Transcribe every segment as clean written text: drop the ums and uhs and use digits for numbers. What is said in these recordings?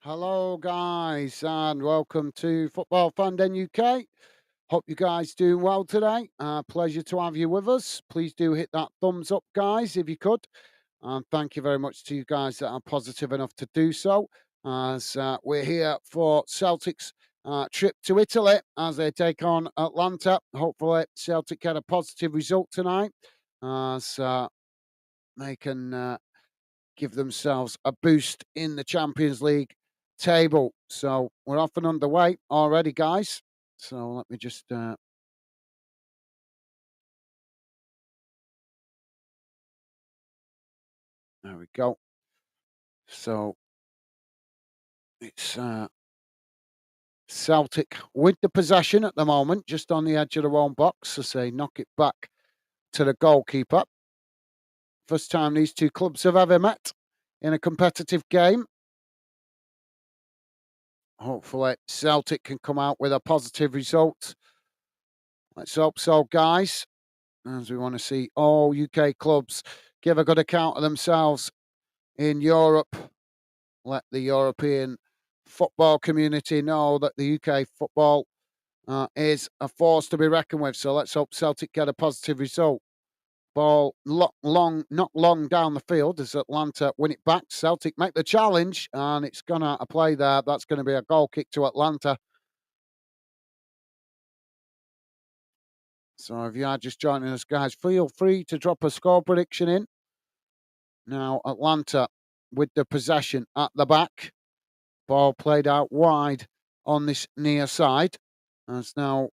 Hello, guys, and welcome to Football Fandom UK. Hope you guys doing well today. Pleasure to have you with us. Please do hit that thumbs up, guys, if you could. And thank you very much to you guys that are positive enough to do so. As we're here for Celtic's trip to Italy as they take on Atlanta. Hopefully, Celtic get a positive result tonight as they can give themselves a boost in the Champions League table. So we're off and underway already, guys. So let me just there we go. So it's Celtic with the possession at the moment, just on the edge of their own box as they knock it back to the goalkeeper. First time these two clubs have ever met in a competitive game. Hopefully, Celtic can come out with a positive result. Let's hope so, guys, as we want to see all UK clubs give a good account of themselves in Europe. Let the European football community know that the UK football is a force to be reckoned with. So let's hope Celtic get a positive result. Ball not long down the field as Atlanta win it back. Celtic make the challenge, and it's gonna a play there. That's going to be a goal kick to Atlanta. So if you are just joining us, guys, feel free to drop a score prediction in. Now Atlanta with the possession at the back. Ball played out wide on this near side. As now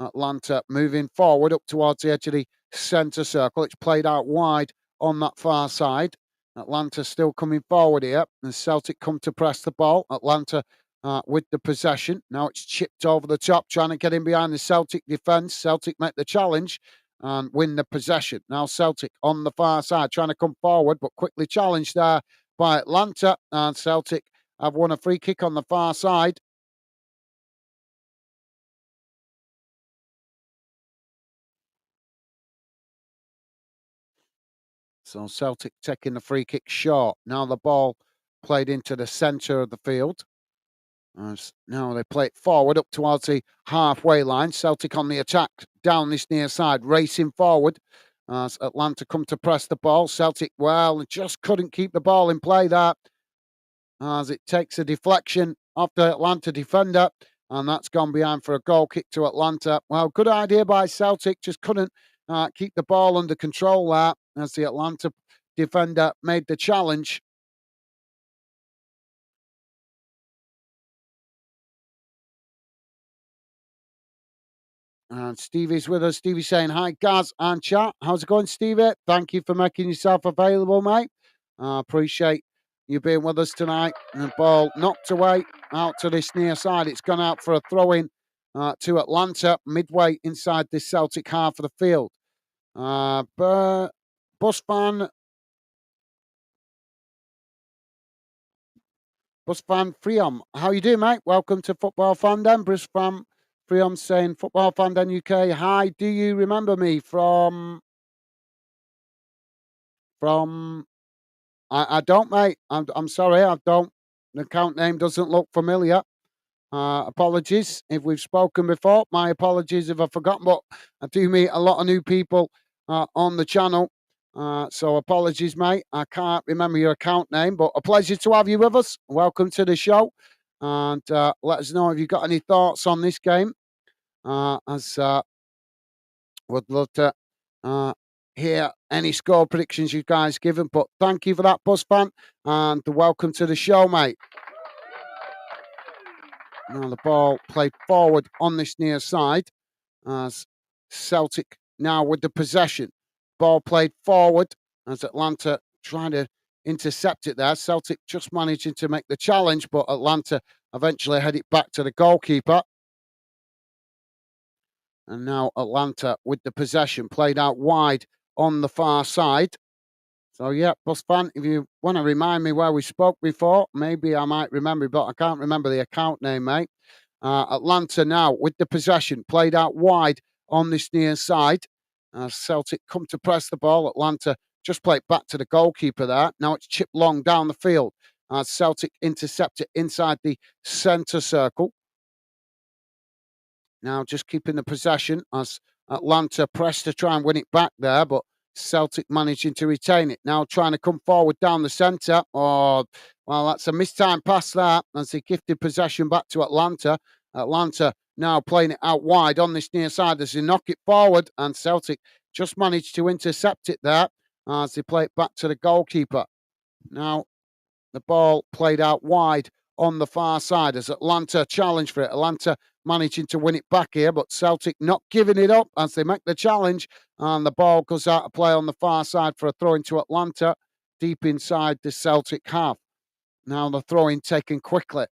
Atlanta moving forward up towards the edge of the centre circle. It's played out wide on that far side. Atlanta still coming forward here. And Celtic come to press the ball. Atlanta with the possession. Now it's chipped over the top, trying to get in behind the Celtic defence. Celtic make the challenge and win the possession. Now Celtic on the far side, trying to come forward, but quickly challenged there by Atlanta. And Celtic have won a free kick on the far side. So Celtic taking the free kick short. Now the ball played into the centre of the field. As now they play it forward up towards the halfway line. Celtic on the attack down this near side, racing forward as Atlanta come to press the ball. Celtic, well, just couldn't keep the ball in play there as it takes a deflection off the Atlanta defender. And that's gone behind for a goal kick to Atlanta. Well, good idea by Celtic, just couldn't keep the ball under control there as the Atlanta defender made the challenge. And Stevie's with us. Stevie saying, hi, Gaz and chat. How's it going, Stevie? Thank you for making yourself available, mate. I appreciate you being with us tonight. And the ball knocked away out to this near side. It's gone out for a throw in to Atlanta, midway inside this Celtic half of the field. Bus fan Freon, how you doing, mate? Welcome to Football Fandom. Bus fan Freon saying, Football Fandom UK. Hi, do you remember me from? I don't, mate. I'm sorry, I don't. The account name doesn't look familiar. Apologies if we've spoken before. My apologies if I've forgotten, but I do meet a lot of new people on the channel. So apologies, mate. I can't remember your account name, but a pleasure to have you with us. Welcome to the show. And let us know if you've got any thoughts on this game. As would love to hear any score predictions you guys given. But thank you for that, Buzz fan, and welcome to the show, mate. Now the ball played forward on this near side as Celtic now with the possession. Ball played forward as Atlanta trying to intercept it there. Celtic just managing to make the challenge, but Atlanta eventually head it back to the goalkeeper. And now Atlanta with the possession played out wide on the far side. So, yeah, Bus fan, if you want to remind me where we spoke before, maybe I might remember, but I can't remember the account name, mate. Atlanta now with the possession, played out wide on this near side. Celtic come to press the ball. Atlanta just played back to the goalkeeper there. Now it's chipped long down the field. as Celtic intercept it inside the centre circle. Now just keeping the possession as Atlanta press to try and win it back there, but Celtic managing to retain it. Now trying to come forward down the centre. Oh, well, that's a mistimed pass there as they gifted possession back to Atlanta. Atlanta now playing it out wide on this near side as they knock it forward, and Celtic just managed to intercept it there as they play it back to the goalkeeper. Now the ball played out wide on the far side as Atlanta challenged for it. Atlanta managing to win it back here, but Celtic not giving it up as they make the challenge. And the ball goes out of play on the far side for a throw into Atlanta deep inside the Celtic half. Now the throw in taken quickly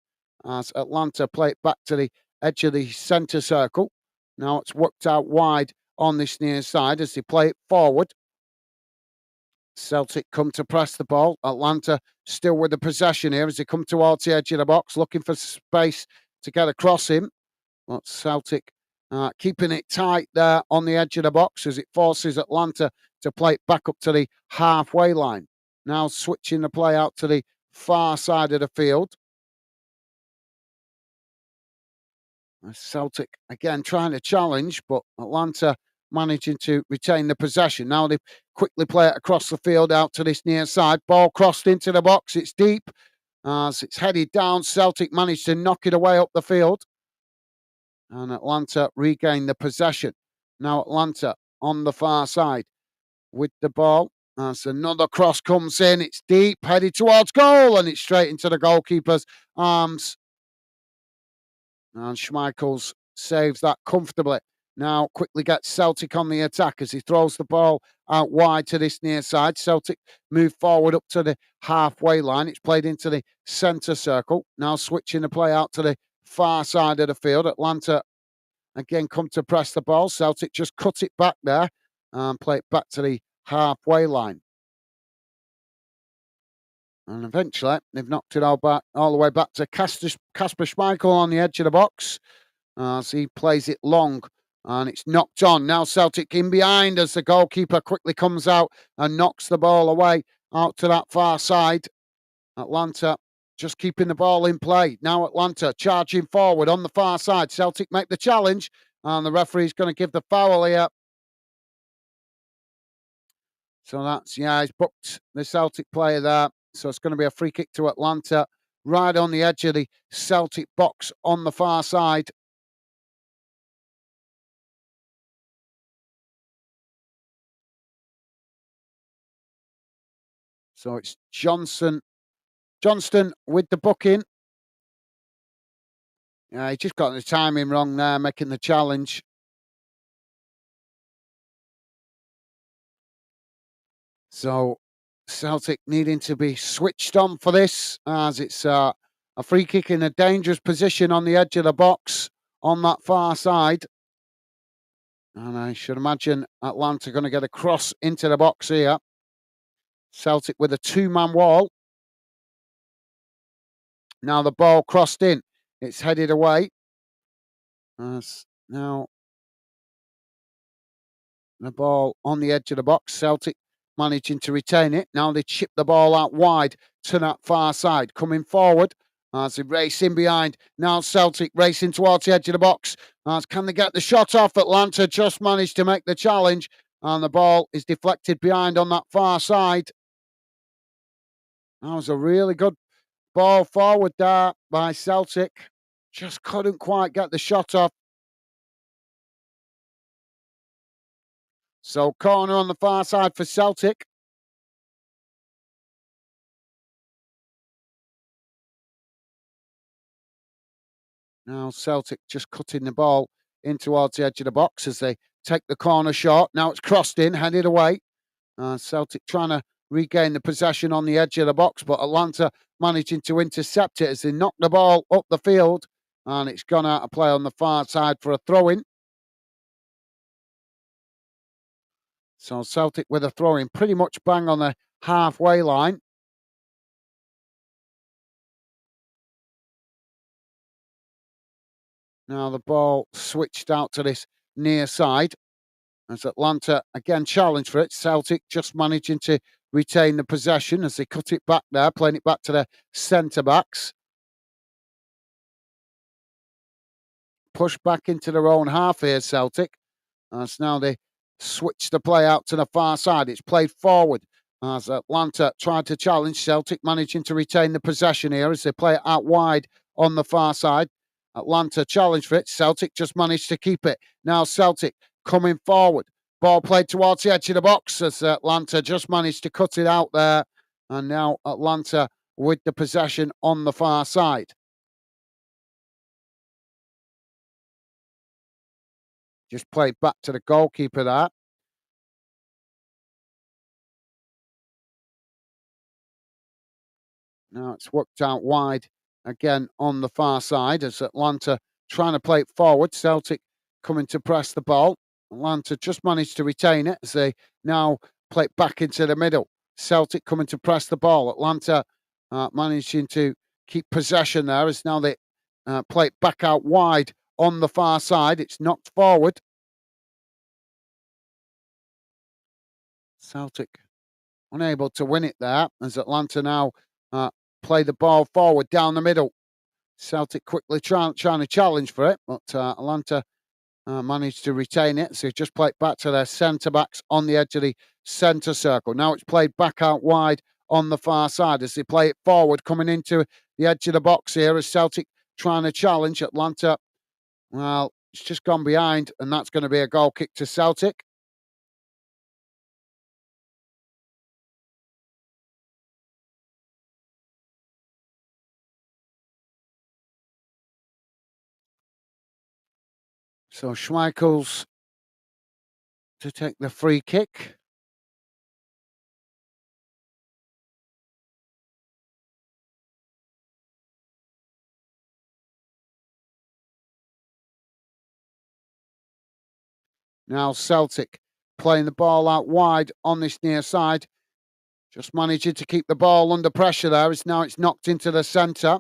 as Atlanta play it back to the edge of the centre circle. Now it's worked out wide on this near side as they play it forward. Celtic come to press the ball. Atlanta still with the possession here as they come towards the edge of the box, looking for space to get across him. But Celtic keeping it tight there on the edge of the box as it forces Atlanta to play it back up to the halfway line. Now switching the play out to the far side of the field. Celtic again trying to challenge, but Atlanta managing to retain the possession. Now they quickly play it across the field out to this near side. Ball crossed into the box. It's deep as it's headed down. Celtic managed to knock it away up the field. And Atlanta regain the possession. Now Atlanta on the far side with the ball. As another cross comes in. It's deep, headed towards goal, and it's straight into the goalkeeper's arms. And Schmeichels saves that comfortably. Now quickly gets Celtic on the attack as he throws the ball out wide to this near side. Celtic move forward up to the halfway line. It's played into the centre circle. Now switching the play out to the far side of the field. Atlanta again come to press the ball. Celtic just cut it back there and play it back to the halfway line. And eventually they've knocked it all the way back to Kasper Schmeichel on the edge of the box as he plays it long. And it's knocked on. Now Celtic in behind as the goalkeeper quickly comes out and knocks the ball away out to that far side. Atlanta just keeping the ball in play. Now Atlanta charging forward on the far side. Celtic make the challenge and the referee's going to give the foul here. So that's, he's booked the Celtic player there. So it's going to be a free kick to Atlanta right on the edge of the Celtic box on the far side. So it's Johnston with the booking. Yeah, he just got the timing wrong there, making the challenge. So Celtic needing to be switched on for this as it's a free kick in a dangerous position on the edge of the box on that far side. And I should imagine Atlanta going to get a cross into the box here. Celtic with a two-man wall. Now the ball crossed in. It's headed away. Now the ball on the edge of the box. Celtic managing to retain it. Now they chip the ball out wide to that far side. Coming forward as they race in behind. Now Celtic racing towards the edge of the box. Can they get the shot off? Atlanta just managed to make the challenge. And the ball is deflected behind on that far side. That was a really good ball forward there by Celtic. Just couldn't quite get the shot off. So corner on the far side for Celtic. Now Celtic just cutting the ball in towards the edge of the box as they take the corner shot. Now it's crossed in, headed away. Celtic trying to regain the possession on the edge of the box, but Atlanta managing to intercept it as they knock the ball up the field. And it's gone out of play on the far side for a throw-in. So Celtic with a throw-in pretty much bang on the halfway line. Now the ball switched out to this near side as Atlanta again challenged for it. Celtic just managing to retain the possession as they cut it back there, playing it back to the centre-backs. Push back into their own half here, Celtic. As now they switch the play out to the far side. It's played forward as Atlanta tried to challenge. Celtic managing to retain the possession here as they play it out wide on the far side. Atlanta challenged for it. Celtic just managed to keep it. Now Celtic coming forward. Ball played towards the edge of the box as Atlanta just managed to cut it out there. And now Atlanta with the possession on the far side. Just played back to the goalkeeper there. Now it's worked out wide again on the far side as Atlanta trying to play it forward. Celtic coming to press the ball. Atlanta just managed to retain it as they now play it back into the middle. Celtic coming to press the ball. Atlanta managing to keep possession there as now they play it back out wide on the far side. It's knocked forward. Celtic unable to win it there as Atlanta now play the ball forward down the middle. Celtic quickly trying to challenge for it, but Atlanta managed to retain it. So just play it back to their centre-backs on the edge of the centre circle. Now it's played back out wide on the far side as they play it forward, coming into the edge of the box here as Celtic trying to challenge. Atlanta, well, it's just gone behind, and that's going to be a goal kick to Celtic. So Schmeichel's to take the free kick. Now Celtic playing the ball out wide on this near side. Just managing to keep the ball under pressure there. Now it's knocked into the centre.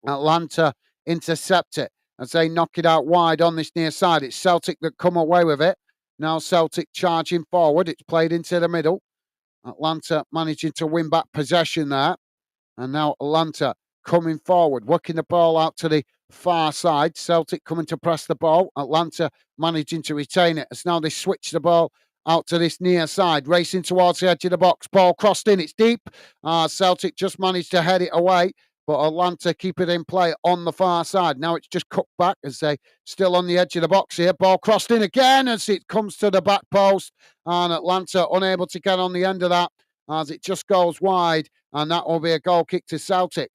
Atlanta intercept it as they knock it out wide on this near side. It's Celtic that come away with it. Now Celtic charging forward. It's played into the middle. Atlanta managing to win back possession there. And now Atlanta coming forward, working the ball out to the far side. Celtic coming to press the ball. Atlanta managing to retain it. As now they switch the ball out to this near side, racing towards the edge of the box. Ball crossed in, it's deep. Celtic just managed to head it away, but Atlanta keep it in play on the far side. Now it's just cut back as they still on the edge of the box here. Ball crossed in again as it comes to the back post, and Atlanta unable to get on the end of that as it just goes wide, and that will be a goal kick to Celtic.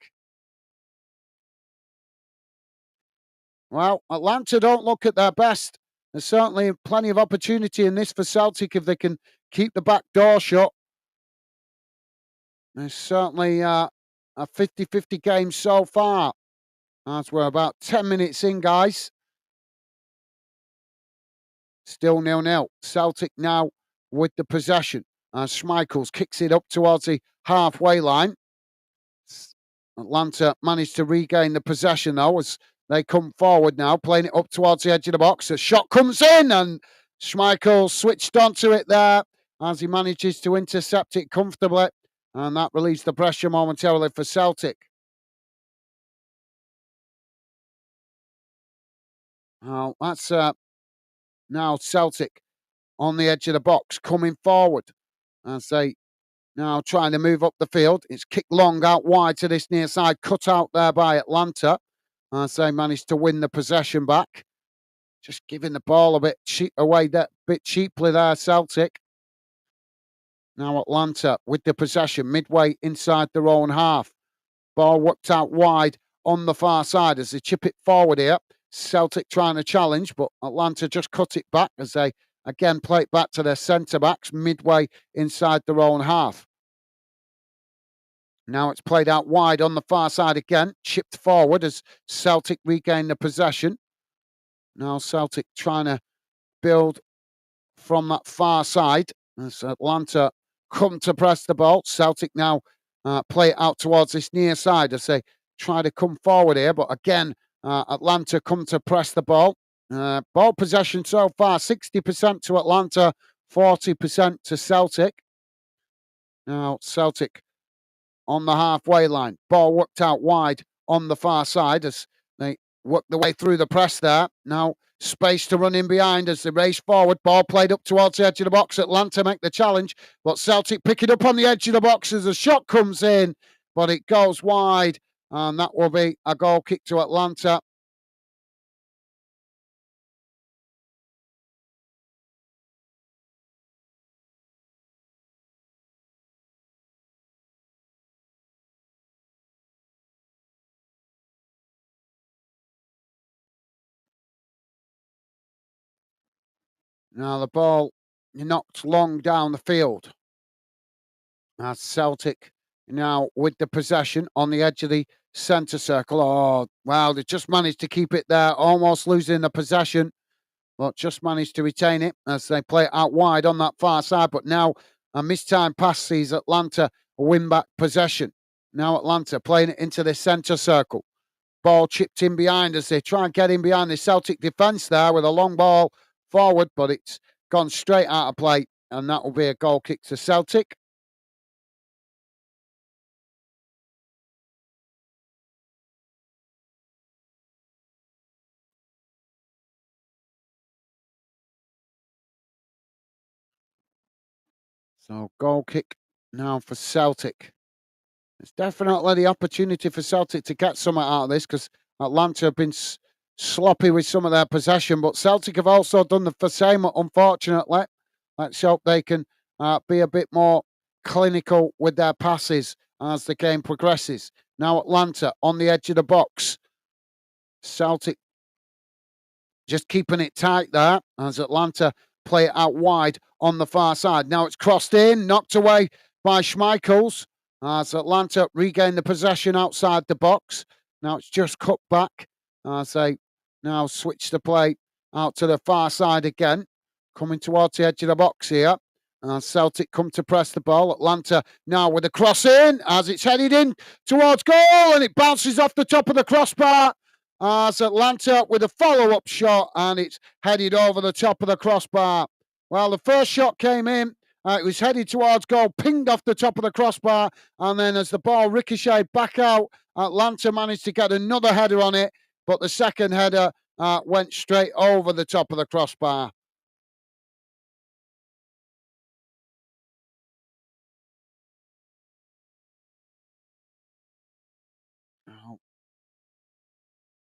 Well, Atlanta don't look at their best. There's certainly plenty of opportunity in this for Celtic if they can keep the back door shut. There's certainly a 50-50 game so far. As we're about 10 minutes in, guys. Still 0-0. Celtic now with the possession. Schmeichels kicks it up towards the halfway line. Atlanta managed to regain the possession, though, as they come forward now, playing it up towards the edge of the box. A shot comes in, and Schmeichel switched onto it there as he manages to intercept it comfortably, and that relieves the pressure momentarily for Celtic. Now, that's now Celtic on the edge of the box, coming forward as they now trying to move up the field. It's kicked long out wide to this near side, cut out there by Atlanta as they managed to win the possession back. Just giving the ball a bit away that bit cheaply there, Celtic. Now Atlanta with the possession midway inside their own half. Ball worked out wide on the far side as they chip it forward here. Celtic trying to challenge, but Atlanta just cut it back as they again play it back to their centre-backs midway inside their own half. Now it's played out wide on the far side again, chipped forward as Celtic regain the possession. Now Celtic trying to build from that far side as Atlanta come to press the ball. Celtic now play it out towards this near side as they try to come forward here. But again, Atlanta come to press the ball. Ball possession so far, 60% to Atlanta, 40% to Celtic. Now, Celtic on the halfway line. Ball worked out wide on the far side as they work their way through the press there. Now, space to run in behind as they race forward. Ball played up towards the edge of the box. Atalanta make the challenge, but Celtic pick it up on the edge of the box as a shot comes in, but it goes wide, and that will be a goal kick to Atalanta. Now, the ball knocked long down the field. That's Celtic now with the possession on the edge of the centre circle. Oh, wow, they just managed to keep it there, almost losing the possession, but just managed to retain it as they play it out wide on that far side. But now a mistimed pass sees Atalanta win back possession. Now Atalanta playing it into the centre circle. Ball chipped in behind as they try and get in behind the Celtic defence there with a long ball forward, but it's gone straight out of play, and that will be a goal kick to Celtic. So goal kick now for Celtic. It's definitely the opportunity for Celtic to get something out of this because Atlanta have been sloppy with some of their possession, but Celtic have also done the same, unfortunately. Let's hope they can be a bit more clinical with their passes as the game progresses. Now Atlanta on the edge of the box. Celtic just keeping it tight there as Atlanta play it out wide on the far side. Now it's crossed in, knocked away by Schmeichels as Atlanta regain the possession outside the box. Now it's just cut back as they now switch the play out to the far side again, coming towards the edge of the box here. Celtic come to press the ball. Atlanta now with a cross in as it's headed in towards goal and it bounces off the top of the crossbar. As Atlanta with a follow-up shot and it's headed over the top of the crossbar. Well, the first shot came in. It was headed towards goal, pinged off the top of the crossbar, and then as the ball ricocheted back out, Atlanta managed to get another header on it, but the second header went straight over the top of the crossbar.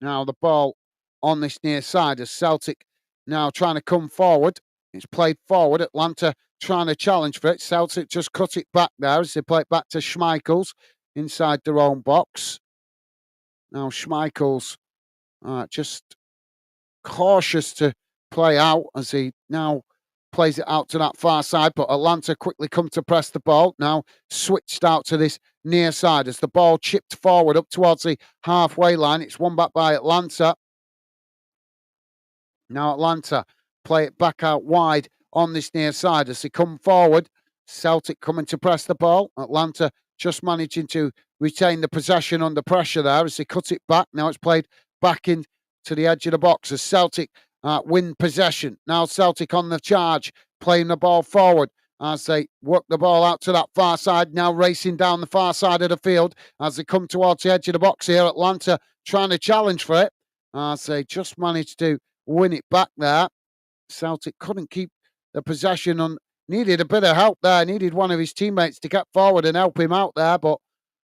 Now the ball on this near side as Celtic now trying to come forward. It's played forward. Atlanta trying to challenge for it. Celtic just cut it back there as they play it back to Schmeichels inside their own box. Now Schmeichels just cautious to play out as he now plays it out to that far side. But Atlanta quickly come to press the ball. Now switched out to this near side as the ball chipped forward up towards the halfway line. It's won back by Atlanta. Now Atlanta play it back out wide on this near side as they come forward. Celtic coming to press the ball. Atlanta just managing to retain the possession under pressure there as they cut it back. Now it's played back in to the edge of the box as Celtic win possession. Now Celtic on the charge, playing the ball forward as they work the ball out to that far side. Now racing down the far side of the field as they come towards the edge of the box here. Atlanta trying to challenge for it as they just managed to win it back there. Celtic couldn't keep the possession on. Needed a bit of help there. Needed one of his teammates to get forward and help him out there, but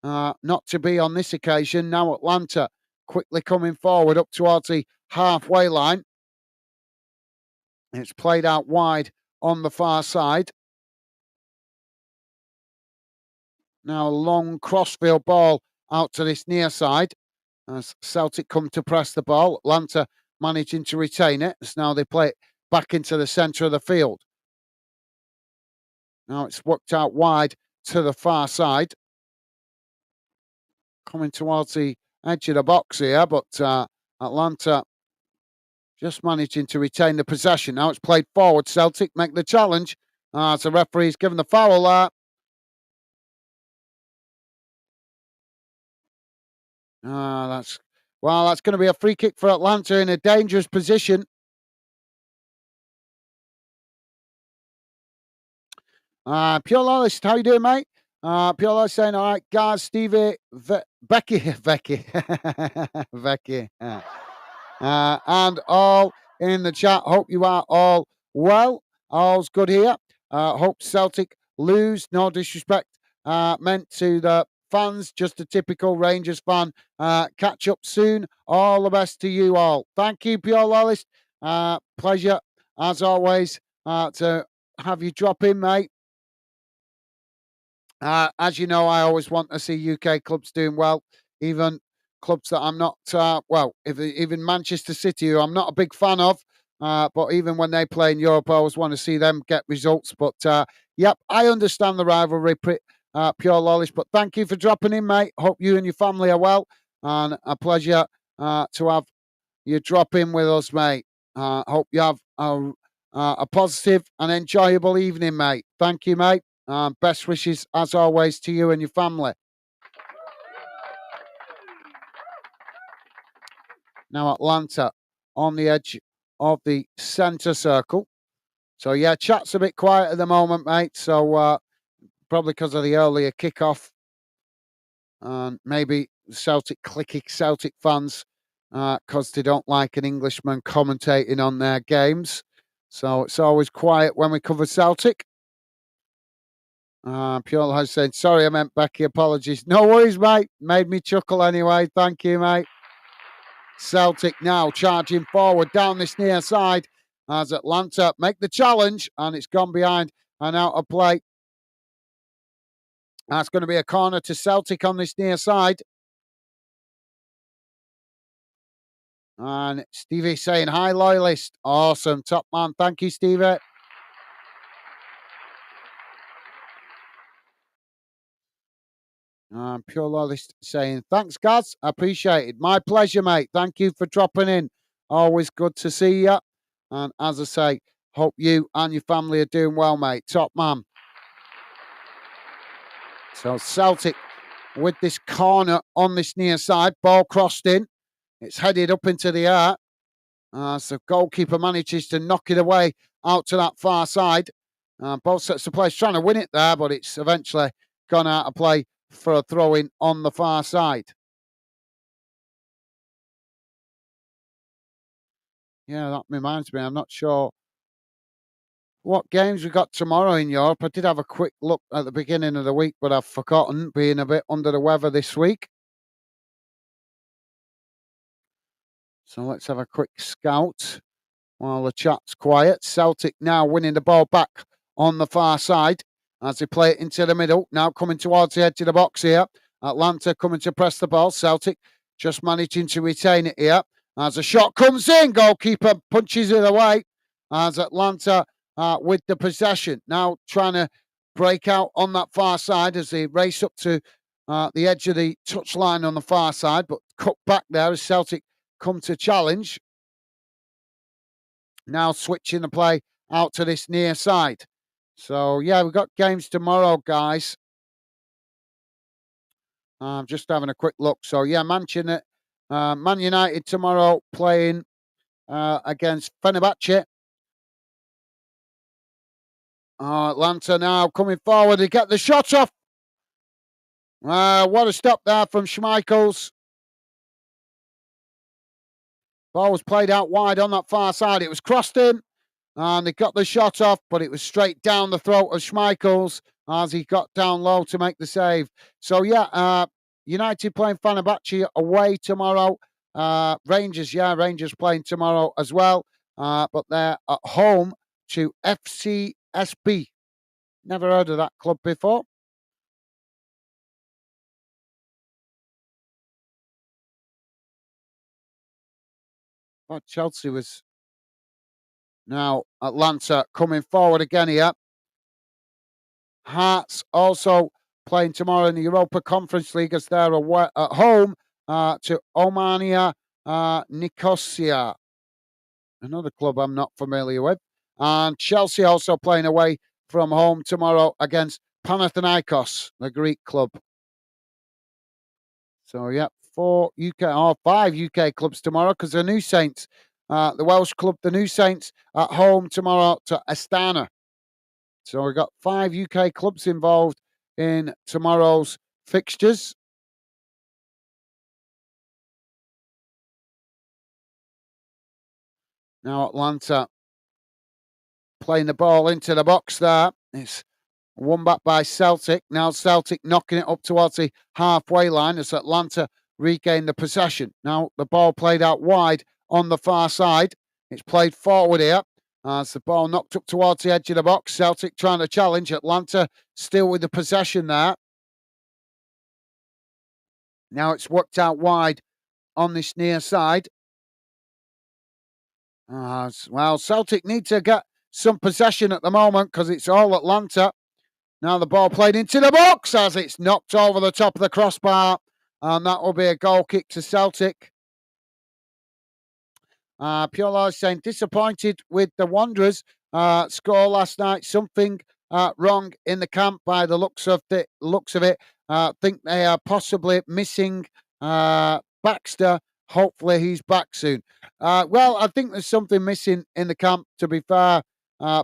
not to be on this occasion. Now Atlanta quickly coming forward up towards the halfway line. It's played out wide on the far side. Now a long crossfield ball out to this near side as Celtic come to press the ball. Atlanta managing to retain it. So now they play it back into the centre of the field. Now it's worked out wide to the far side. Coming towards the edge of the box here, but Atlanta just managing to retain the possession. Now it's played forward. Celtic make the challenge. As the referee's given the foul there. That's going to be a free kick for Atlanta in a dangerous position. Pure Loyalist, how you doing, mate? Pure Loyalist saying, all right, guys, Stevie, Becky, Becky, Becky, and all in the chat. Hope you are all well. All's good here. Hope Celtic lose. No disrespect meant to the fans, just a typical Rangers fan. Catch up soon. All the best to you all. Thank you, Pure Loyalist. Pleasure, as always, to have you drop in, mate. As you know, I always want to see UK clubs doing well, even clubs that I'm not, even Manchester City, who I'm not a big fan of, but even when they play in Europe, I always want to see them get results. But, yep, I understand the rivalry, Pure Lollish, but thank you for dropping in, mate. Hope you and your family are well, and a pleasure to have you drop in with us, mate. Hope you have a positive and enjoyable evening, mate. Thank you, mate. Best wishes, as always, to you and your family. Now, Atlanta on the edge of the centre circle. So, yeah, chat's a bit quiet at the moment, mate. So, probably because of the earlier kickoff. And maybe Celtic clicky Celtic fans, because they don't like an Englishman commentating on their games. So, it's always quiet when we cover Celtic. Pure has said, sorry, I meant Becky. Apologies. No worries, mate. Made me chuckle anyway. Thank you, mate. Celtic now charging forward down this near side as Atlanta make the challenge, and it's gone behind and out of play. That's going to be a corner to Celtic on this near side. And Stevie saying, hi, loyalist. Awesome. Top man. Thank you, Stevie. Pure Loyalist saying, thanks, guys. I appreciate it. My pleasure, mate. Thank you for dropping in. Always good to see you. And as I say, hope you and your family are doing well, mate. Top man. So Celtic with this corner on this near side. Ball crossed in. It's headed up into the air. So goalkeeper manages to knock it away out to that far side. Both sets of players trying to win it there, but it's eventually gone out of play for a throw-in on the far side. Yeah, that reminds me. I'm not sure what games we got tomorrow in Europe. I did have a quick look at the beginning of the week, but I've forgotten, being a bit under the weather this week. So let's have a quick scout while the chat's quiet. Celtic now winning the ball back on the far side as they play it into the middle. Now coming towards the edge of the box here. Atlanta coming to press the ball. Celtic just managing to retain it here. As a shot comes in, goalkeeper punches it away as Atlanta with the possession. Now trying to break out on that far side as they race up to the edge of the touchline on the far side, but cut back there as Celtic come to challenge. Now switching the play out to this near side. So, yeah, we've got games tomorrow, guys. I'm just having a quick look. So, yeah, Man United tomorrow playing against Fenerbahce. Atlanta now coming forward to get the shot off. What a stop there from Schmeichels. Ball was played out wide on that far side. It was crossed in. And they got the shot off, but it was straight down the throat of Schmeichels as he got down low to make the save. So, yeah, United playing Fenerbahce away tomorrow. Rangers playing tomorrow as well. But they're at home to FCSB. Never heard of that club before. But Chelsea was... Now, Atlanta coming forward again here. Hearts also playing tomorrow in the Europa Conference League as they're away, at home to Omania Nicosia, another club I'm not familiar with. And Chelsea also playing away from home tomorrow against Panathinaikos, the Greek club. So, yeah, 5 UK clubs tomorrow because the New Saints, the Welsh club, the New Saints at home tomorrow to Astana. So we've got 5 UK clubs involved in tomorrow's fixtures. Now Atlanta playing the ball into the box there. It's won back by Celtic. Now Celtic knocking it up towards the halfway line as Atlanta regain the possession. Now the ball played out wide on the far side. It's played forward here. As the ball knocked up towards the edge of the box. Celtic trying to challenge. Atlanta still with the possession there. Now it's worked out wide on this near side. Well, Celtic need to get some possession at the moment because it's all Atlanta. Now the ball played into the box as it's knocked over the top of the crossbar. And that will be a goal kick to Celtic. Pure Lars saying, disappointed with the Wanderers score last night. Something wrong in the camp by the looks of it. Think they are possibly missing Baxter. Hopefully he's back soon. Well, I think there's something missing in the camp, to be fair,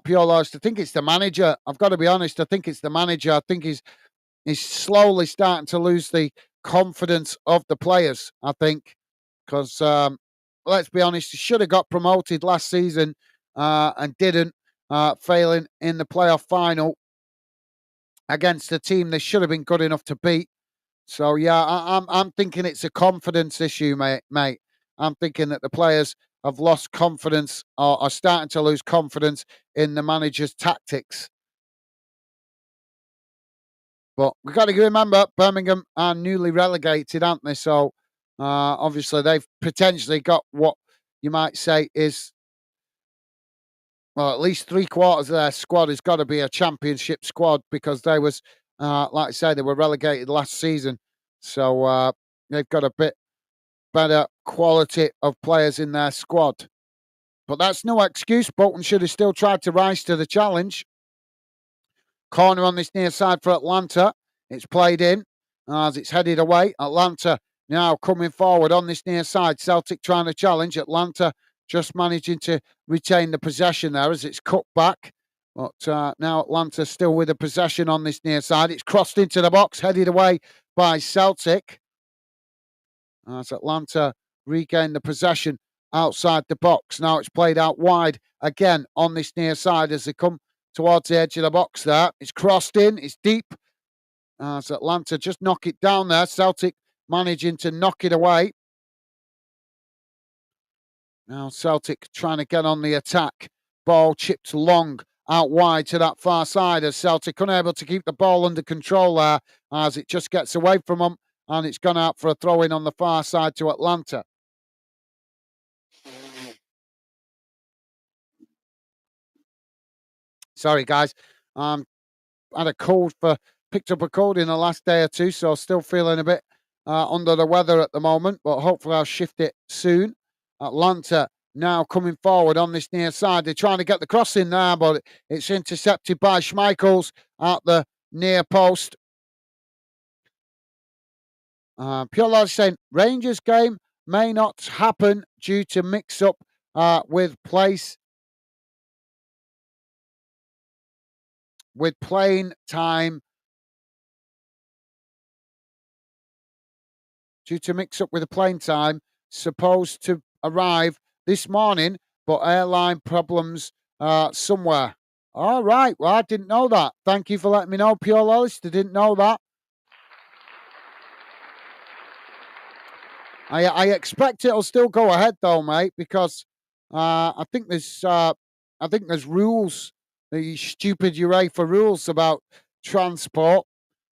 Pure Lars. I think it's the manager. I've got to be honest. I think it's the manager. I think he's slowly starting to lose the confidence of the players, I think, because let's be honest, he should have got promoted last season and didn't, failing in the playoff final against a team they should have been good enough to beat. So yeah, I'm thinking it's a confidence issue, mate. I'm thinking that the players have lost confidence or are starting to lose confidence in the manager's tactics. But we've got to remember, Birmingham are newly relegated, aren't they? So obviously they've potentially got what you might say is, well, at least 3/4 of their squad has got to be a championship squad because they was, like I say, they were relegated last season. So they've got a bit better quality of players in their squad. But that's no excuse. Bolton should have still tried to rise to the challenge. Corner on this near side for Atlanta. It's played in as it's headed away. Atlanta now coming forward on this near side. Celtic trying to challenge. Atlanta just managing to retain the possession there as it's cut back. But now Atlanta still with the possession on this near side. It's crossed into the box, headed away by Celtic. As Atlanta regain the possession outside the box. Now it's played out wide again on this near side as they come towards the edge of the box there. It's crossed in, it's deep. As Atlanta just knock it down there. Celtic managing to knock it away. Now Celtic trying to get on the attack. Ball chipped long out wide to that far side as Celtic unable to keep the ball under control there as it just gets away from them and it's gone out for a throw-in on the far side to Atlanta. Sorry, guys. Had a cold picked up a cold in the last day or two, so still feeling a bit under the weather at the moment, but hopefully I'll shift it soon. Atlanta now coming forward on this near side. They're trying to get the cross in there, but it's intercepted by Schmeichels at the near post. Pure Lodge saying Rangers game may not happen due to mix-up with playing time. Due to mix-up with the plane time, supposed to arrive this morning, but airline problems somewhere. All right, well, I didn't know that. Thank you for letting me know, Pure Lollis. I didn't know that. I expect it'll still go ahead though, mate, because I think there's rules, the stupid UEFA rules about transport.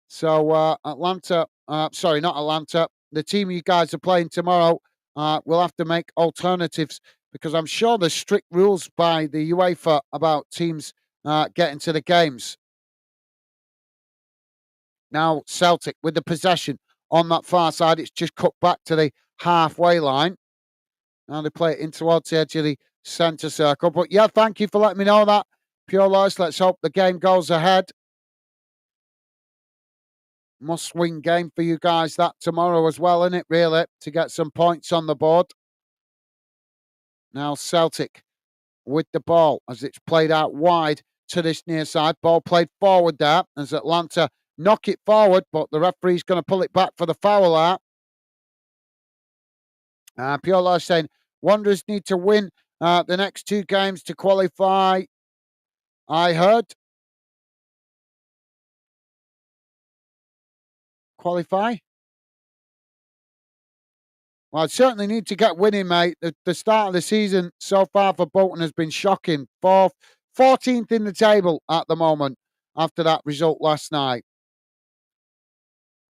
So Atlanta, sorry, not Atlanta. The team you guys are playing tomorrow will have to make alternatives because I'm sure there's strict rules by the UEFA about teams getting to the games. Now Celtic with the possession on that far side. It's just cut back to the halfway line. Now they play it in towards the edge of the centre circle. But yeah, thank you for letting me know that, Pure Lois. Let's hope the game goes ahead. Must-win game for you guys that tomorrow as well, isn't it, really, to get some points on the board. Now Celtic with the ball as it's played out wide to this near side. Ball played forward there as Atlanta knock it forward, but the referee's going to pull it back for the foul out. Pure Life saying, Wanderers need to win the next 2 games to qualify. I heard. Qualify? Well, I certainly need to get winning, mate. The start of the season so far for Bolton has been shocking. 14th in the table at the moment after that result last night.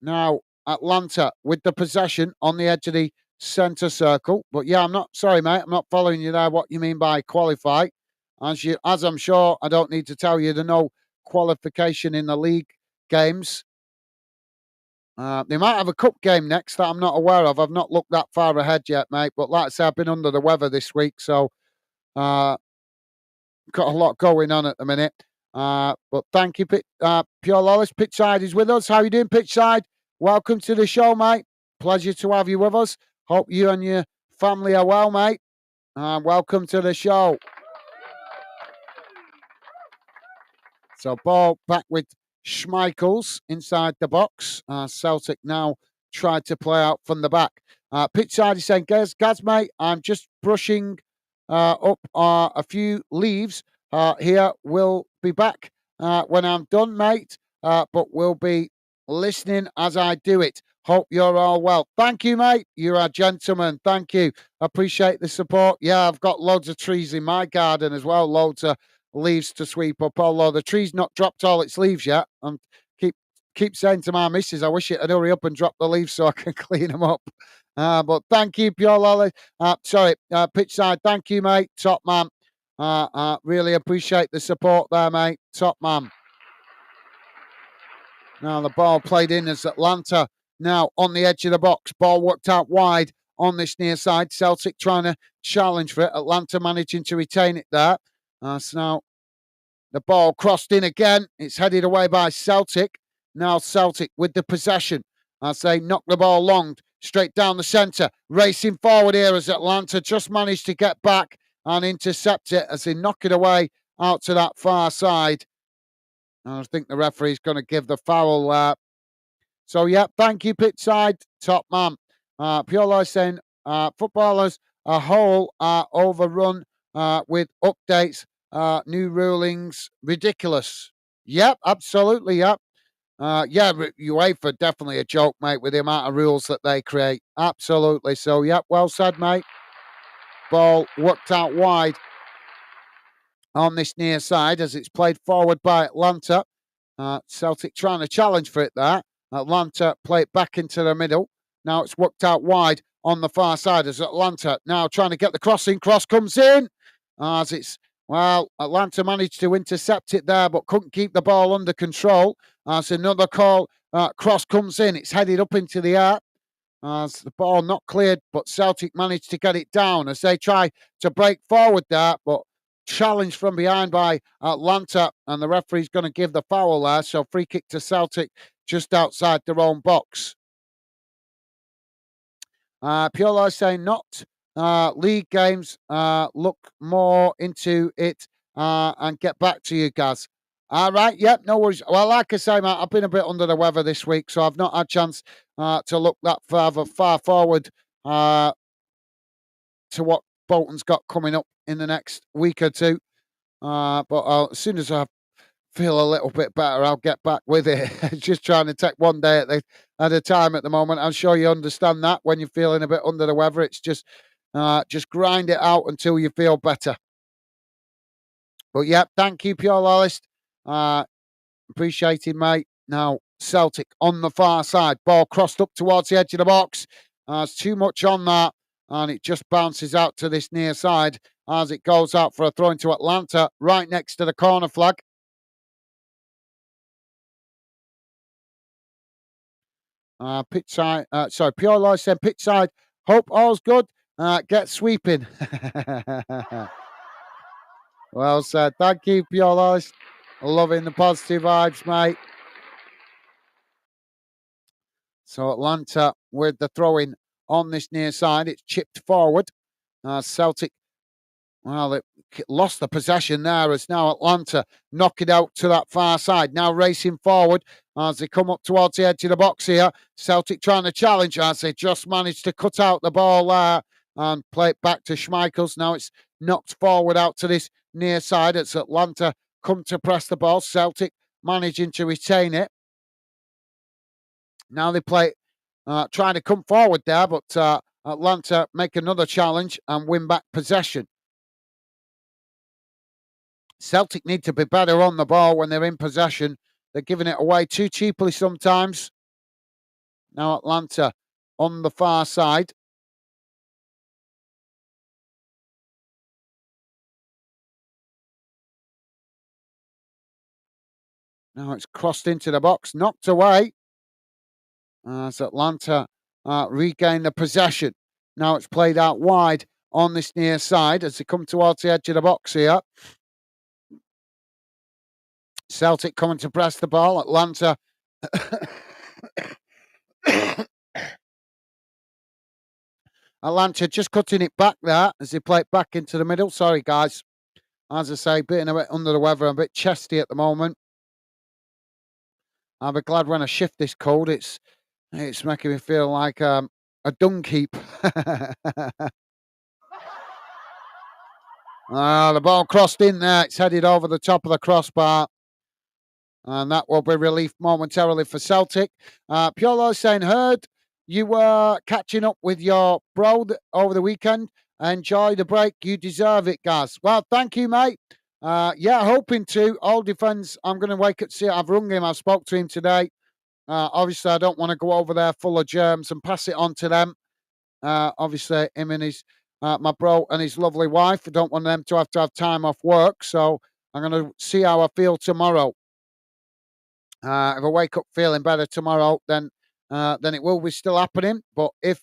Now, Atlanta with the possession on the edge of the centre circle. But yeah, I'm not sorry, mate. I'm not following you there. What you mean by qualify? As I'm sure I don't need to tell you, there's no qualification in the league games. They might have a cup game next that I'm not aware of. I've not looked that far ahead yet, mate. But like I say, I've been under the weather this week, so got a lot going on at the minute. But thank you, Pure Lawless. Pitchside is with us. How you doing, Pitchside? Welcome to the show, mate. Pleasure to have you with us. Hope you and your family are well, mate. Welcome to the show. So ball back with Schmeichels inside the box. Celtic now tried to play out from the back. Pitchside is saying, Gaz, mate, I'm just brushing up a few leaves here. We'll be back when I'm done, mate, but we'll be listening as I do it. Hope you're all well. Thank you, mate. You're a gentleman. Thank you. Appreciate the support. Yeah, I've got loads of trees in my garden as well. Loads of leaves to sweep up, although the tree's not dropped all its leaves yet. And keep saying to my missus, I wish it'd hurry up and drop the leaves so I can clean them up. But thank you, Pure Lolly. Pitchside, thank you, mate. Top man. Really appreciate the support there, mate. Top man. Now the ball played in as Atlanta now on the edge of the box. Ball worked out wide on this near side. Celtic trying to challenge for it. Atlanta managing to retain it there. So now the ball crossed in again. It's headed away by Celtic. Now Celtic with the possession. As they knock the ball long, straight down the centre. Racing forward here as Atlanta just managed to get back and intercept it as they knock it away out to that far side. And I think the referee's going to give the foul. So, yeah, thank you, Pitchside. Top man. Pure Life saying footballers a whole are overrun with updates, new rulings, ridiculous. Yep, absolutely, yep. UEFA definitely a joke, mate, with the amount of rules that they create. Absolutely. So, yep, well said, mate. Ball worked out wide on this near side as it's played forward by Atlanta. Celtic trying to challenge for it there. Atlanta play it back into the middle. Now it's worked out wide on the far side as Atlanta now trying to get the crossing. Cross comes in Atlanta managed to intercept it there, but couldn't keep the ball under control. As another call, cross comes in. It's headed up into the air. As the ball not cleared, but Celtic managed to get it down as they try to break forward there, but challenged from behind by Atlanta, and the referee's going to give the foul there. So free kick to Celtic just outside their own box. Pure Life saying not league games. Look more into it and get back to you guys. All right, yep, no worries. Well, like I say, Matt, I've been a bit under the weather this week, so I've not had a chance to look that far forward to what Bolton's got coming up in the next week or two. But as soon as I feel a little bit better, I'll get back with it. Just trying to take one day at a time at the moment. I'm sure you understand that when you're feeling a bit under the weather. It's just grind it out until you feel better. But yeah, thank you, Pure Lolist. Appreciate it, mate. Now, Celtic on the far side. Ball crossed up towards the edge of the box. There's too much on that, and it just bounces out to this near side as it goes out for a throw into Atlanta, right next to the corner flag. Pitch side, Pure Life said pitch side. Hope all's good. Get sweeping. Well said. Thank you, Pure Life. Loving the positive vibes, mate. So Atlanta with the throw in on this near side. It's chipped forward. Celtic Well, it lost the possession there as now Atalanta knock it out to that far side. Now racing forward as they come up towards the edge of the box here. Celtic trying to challenge as they just managed to cut out the ball there and play it back to Schmeichels. Now it's knocked forward out to this near side. It's Atalanta come to press the ball. Celtic managing to retain it. Now they play trying to come forward there, but Atalanta make another challenge and win back possession. Celtic need to be better on the ball when they're in possession. They're giving it away too cheaply sometimes. Now Atalanta on the far side. Now it's crossed into the box, knocked away. As Atalanta regain the possession. Now it's played out wide on this near side as they come towards the edge of the box here. Celtic coming to press the ball. Atalanta Atalanta just cutting it back there as they play it back into the middle. Sorry, guys. As I say, bit under the weather, a bit chesty at the moment. I'll be glad when I shift this cold. It's making me feel like a dung heap. The ball crossed in there. It's headed over the top of the crossbar. And that will be relief momentarily for Celtic. Piolo saying, heard you were catching up with your bro over the weekend. Enjoy the break. You deserve it, Gaz. Well, thank you, mate. Yeah, hoping to. All depends. I'm going to wake up. See, I've rung him. I spoke to him today. Obviously, I don't want to go over there full of germs and pass it on to them. Obviously, him and his, my bro and his lovely wife. I don't want them to have time off work. So I'm going to see how I feel tomorrow. If I wake up feeling better tomorrow, then it will be still happening. But if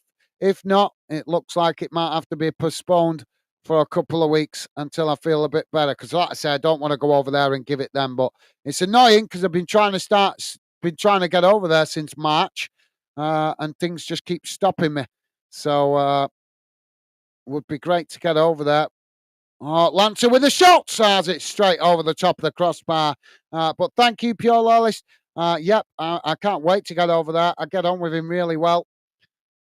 not, it looks like it might have to be postponed for a couple of weeks until I feel a bit better. Because, like I said, I don't want to go over there and give it them. But it's annoying because I've been trying to get over there since March, and things just keep stopping me. So, would be great to get over there. Oh, Lancer with a shot, as it's straight over the top of the crossbar. But thank you, Pure Lawless. Yep, I can't wait to get over there. I get on with him really well.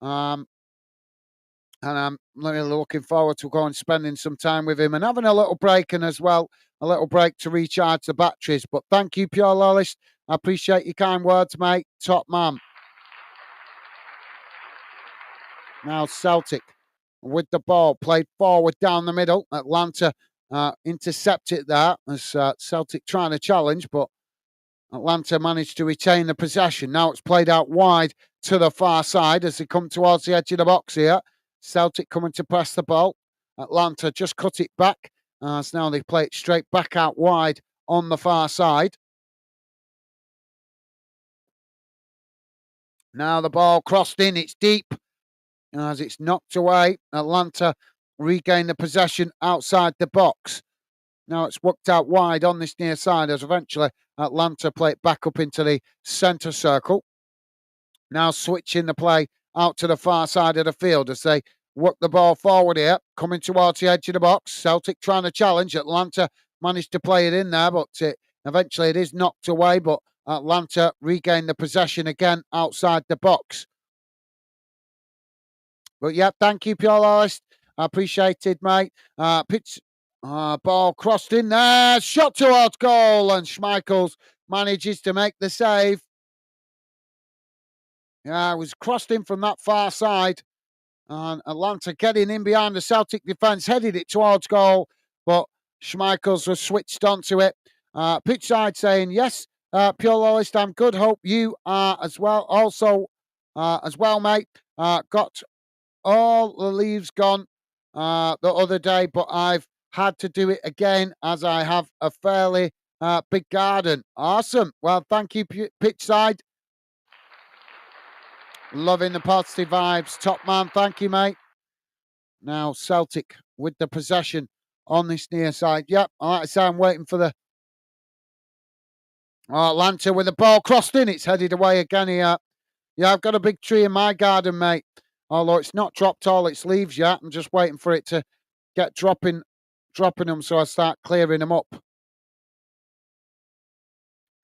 And I'm really looking forward to going spending some time with him and having a little break, and as well, a little break to recharge the batteries. But thank you, Pure Lawless. I appreciate your kind words, mate. Top man. Now Celtic with the ball played forward down the middle. Atalanta intercept it there as Celtic trying to challenge, but Atalanta managed to retain the possession. Now it's played out wide to the far side as they come towards the edge of the box here. Celtic coming to press the ball. Atalanta just cut it back as now they play it straight back out wide on the far side. Now the ball crossed in. It's deep as it's knocked away. Atalanta regain the possession outside the box. Now it's worked out wide on this near side as eventually Atalanta play it back up into the centre circle. Now switching the play out to the far side of the field as they work the ball forward here, coming towards the edge of the box. Celtic trying to challenge. Atalanta managed to play it in there, but eventually it is knocked away. But Atalanta regain the possession again outside the box. But yeah, thank you, Pure Lawless. I appreciate it, mate. Pitch ball crossed in there, shot towards goal, and Schmeichels manages to make the save. Yeah, it was crossed in from that far side, and Atalanta getting in behind the Celtic defence, headed it towards goal, but Schmeichels was switched onto it. Pitch side saying, yes, Pure Lawless, I'm good. Hope you are as well. Also, as well, mate. Got all the leaves gone the other day, but I've had to do it again as I have a fairly big garden. Awesome. Well, thank you, pitch side. Loving the positive vibes. Top man. Thank you, mate. Now, Celtic with the possession on this near side. Yep, like I say, I'm waiting for the Atalanta with the ball crossed in. It's headed away again here. Yeah, I've got a big tree in my garden, mate. Although it's not dropped all its leaves yet. I'm just waiting for it to get dropping dropping them, so I start clearing them up.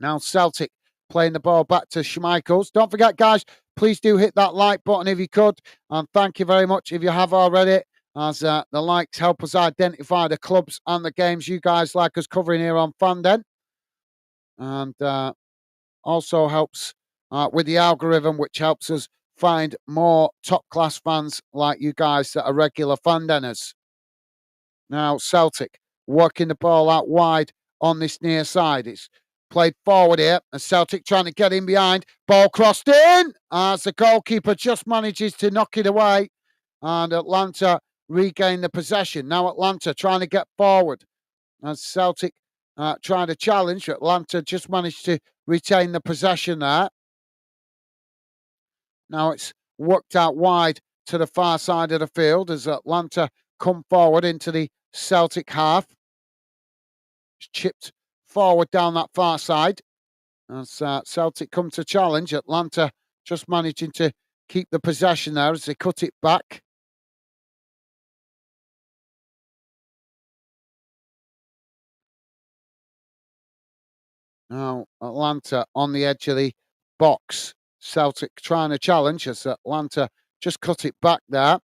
Now Celtic playing the ball back to Schmeichels. Don't forget, guys, please do hit that like button if you could. And thank you very much if you have already, as the likes help us identify the clubs and the games you guys like us covering here on Fanden. And also helps with the algorithm, which helps us find more top-class fans like you guys that are regular Fandeners. Now Celtic working the ball out wide on this near side. It's played forward here, and Celtic trying to get in behind. Ball crossed in as the goalkeeper just manages to knock it away, and Atlanta regain the possession. Now Atlanta trying to get forward, as Celtic trying to challenge. Atlanta just managed to retain the possession there. Now it's worked out wide to the far side of the field as Atlanta come forward into the Celtic half. It's chipped forward down that far side as Celtic come to challenge. Atlanta just managing to keep the possession there as they cut it back. Now Atlanta on the edge of the box. Celtic trying to challenge as Atlanta just cut it back there.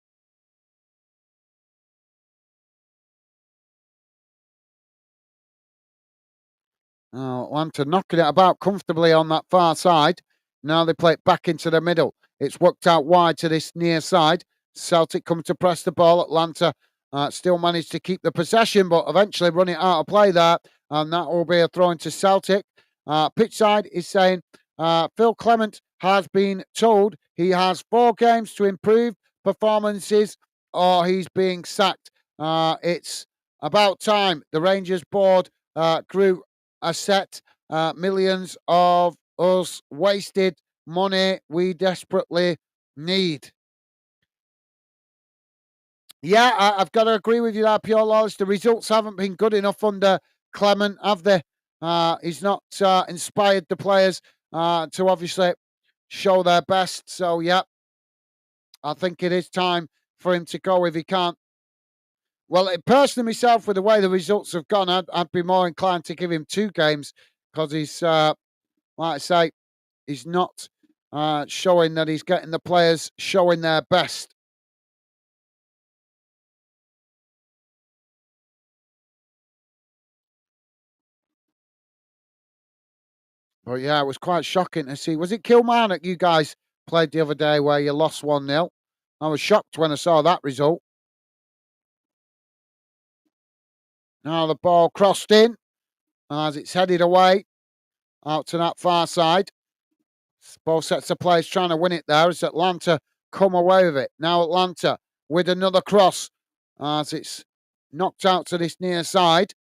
Now Atlanta knocking it about comfortably on that far side. Now they play it back into the middle. It's worked out wide to this near side. Celtic come to press the ball. Atlanta still managed to keep the possession, but eventually run it out of play there. And that will be a throw into Celtic. Pitchside is saying Phil Clement has been told he has 4 games to improve performances or he's being sacked. It's about time the Rangers board grew a set. Millions of us wasted money we desperately need. Yeah, I've got to agree with you there, Pure Lawless. The results haven't been good enough under Clement, have they? He's not inspired the players to obviously show their best. So, yeah, I think it is time for him to go if he can't. Well, personally, myself, with the way the results have gone, I'd be more inclined to give him 2 games because he's, like I say, he's not showing that he's getting the players showing their best. But yeah, it was quite shocking to see. Was it Kilmarnock you guys played the other day where you lost 1-0? I was shocked when I saw that result. Now the ball crossed in as it's headed away out to that far side. Both sets of players trying to win it there as Atlanta come away with it. Now Atlanta with another cross as it's knocked out to this near side.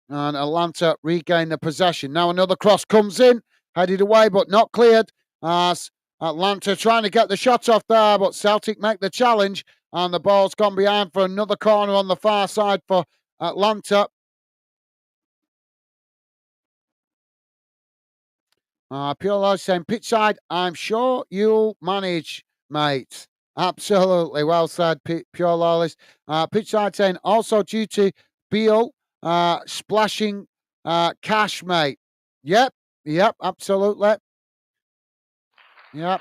And Atlanta regain the possession. Now another cross comes in, headed away but not cleared. As Atlanta trying to get the shot off there, but Celtic make the challenge. And the ball's gone behind for another corner on the far side for Atlanta. Pure Lodge saying, pitchside, I'm sure you'll manage, mate. Absolutely. Well said, Pure Lawless. Pitchside saying, also due to Beale splashing cash, mate. Yep, absolutely. Yep.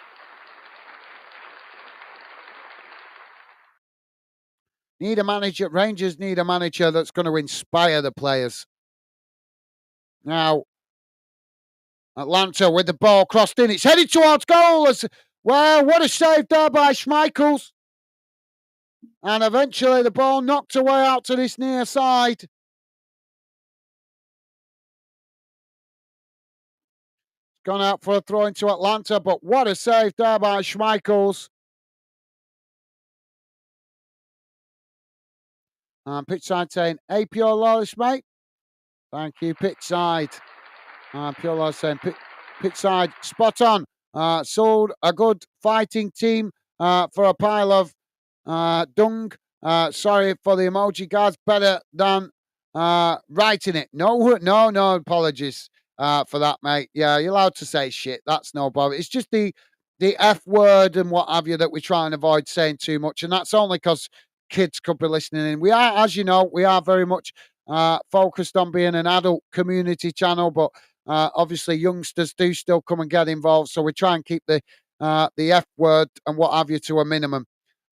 Need a manager. Rangers need a manager that's going to inspire the players. Now, Atlanta with the ball crossed in. It's headed towards goal. Well, what a save there by Schmeichels. And eventually the ball knocked away out to this near side. Gone out for a throw into Atlanta, but what a save there by Schmeichels. And pitchside saying, hey, Pure Lawless, mate. Thank you, pitchside. Pure Lawless saying, pitchside, spot on. Sold a good fighting team for a pile of dung. Sorry for the emoji, guys. Better than writing it. No apologies for that, mate. Yeah, you're allowed to say shit. That's no bother. It's just the F word and what have you that we try and avoid saying too much. And that's only because kids could be listening in. We are, as you know, we are very much focused on being an adult community channel, but obviously youngsters do still come and get involved. So we try and keep the F word and what have you to a minimum.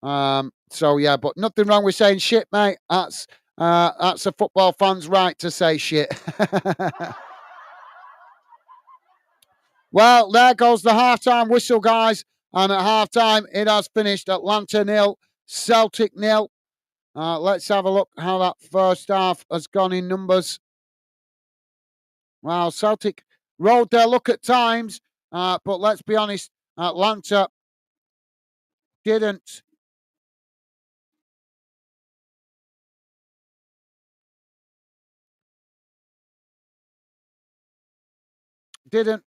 So yeah, but nothing wrong with saying shit, mate. That's a football fan's right to say shit. Well, there goes the halftime whistle, guys. And at halftime, it has finished Atlanta nil, Celtic nil. Let's have a look how that first half has gone in numbers. Well, Celtic rode their luck at times, but let's be honest, Atlanta didn't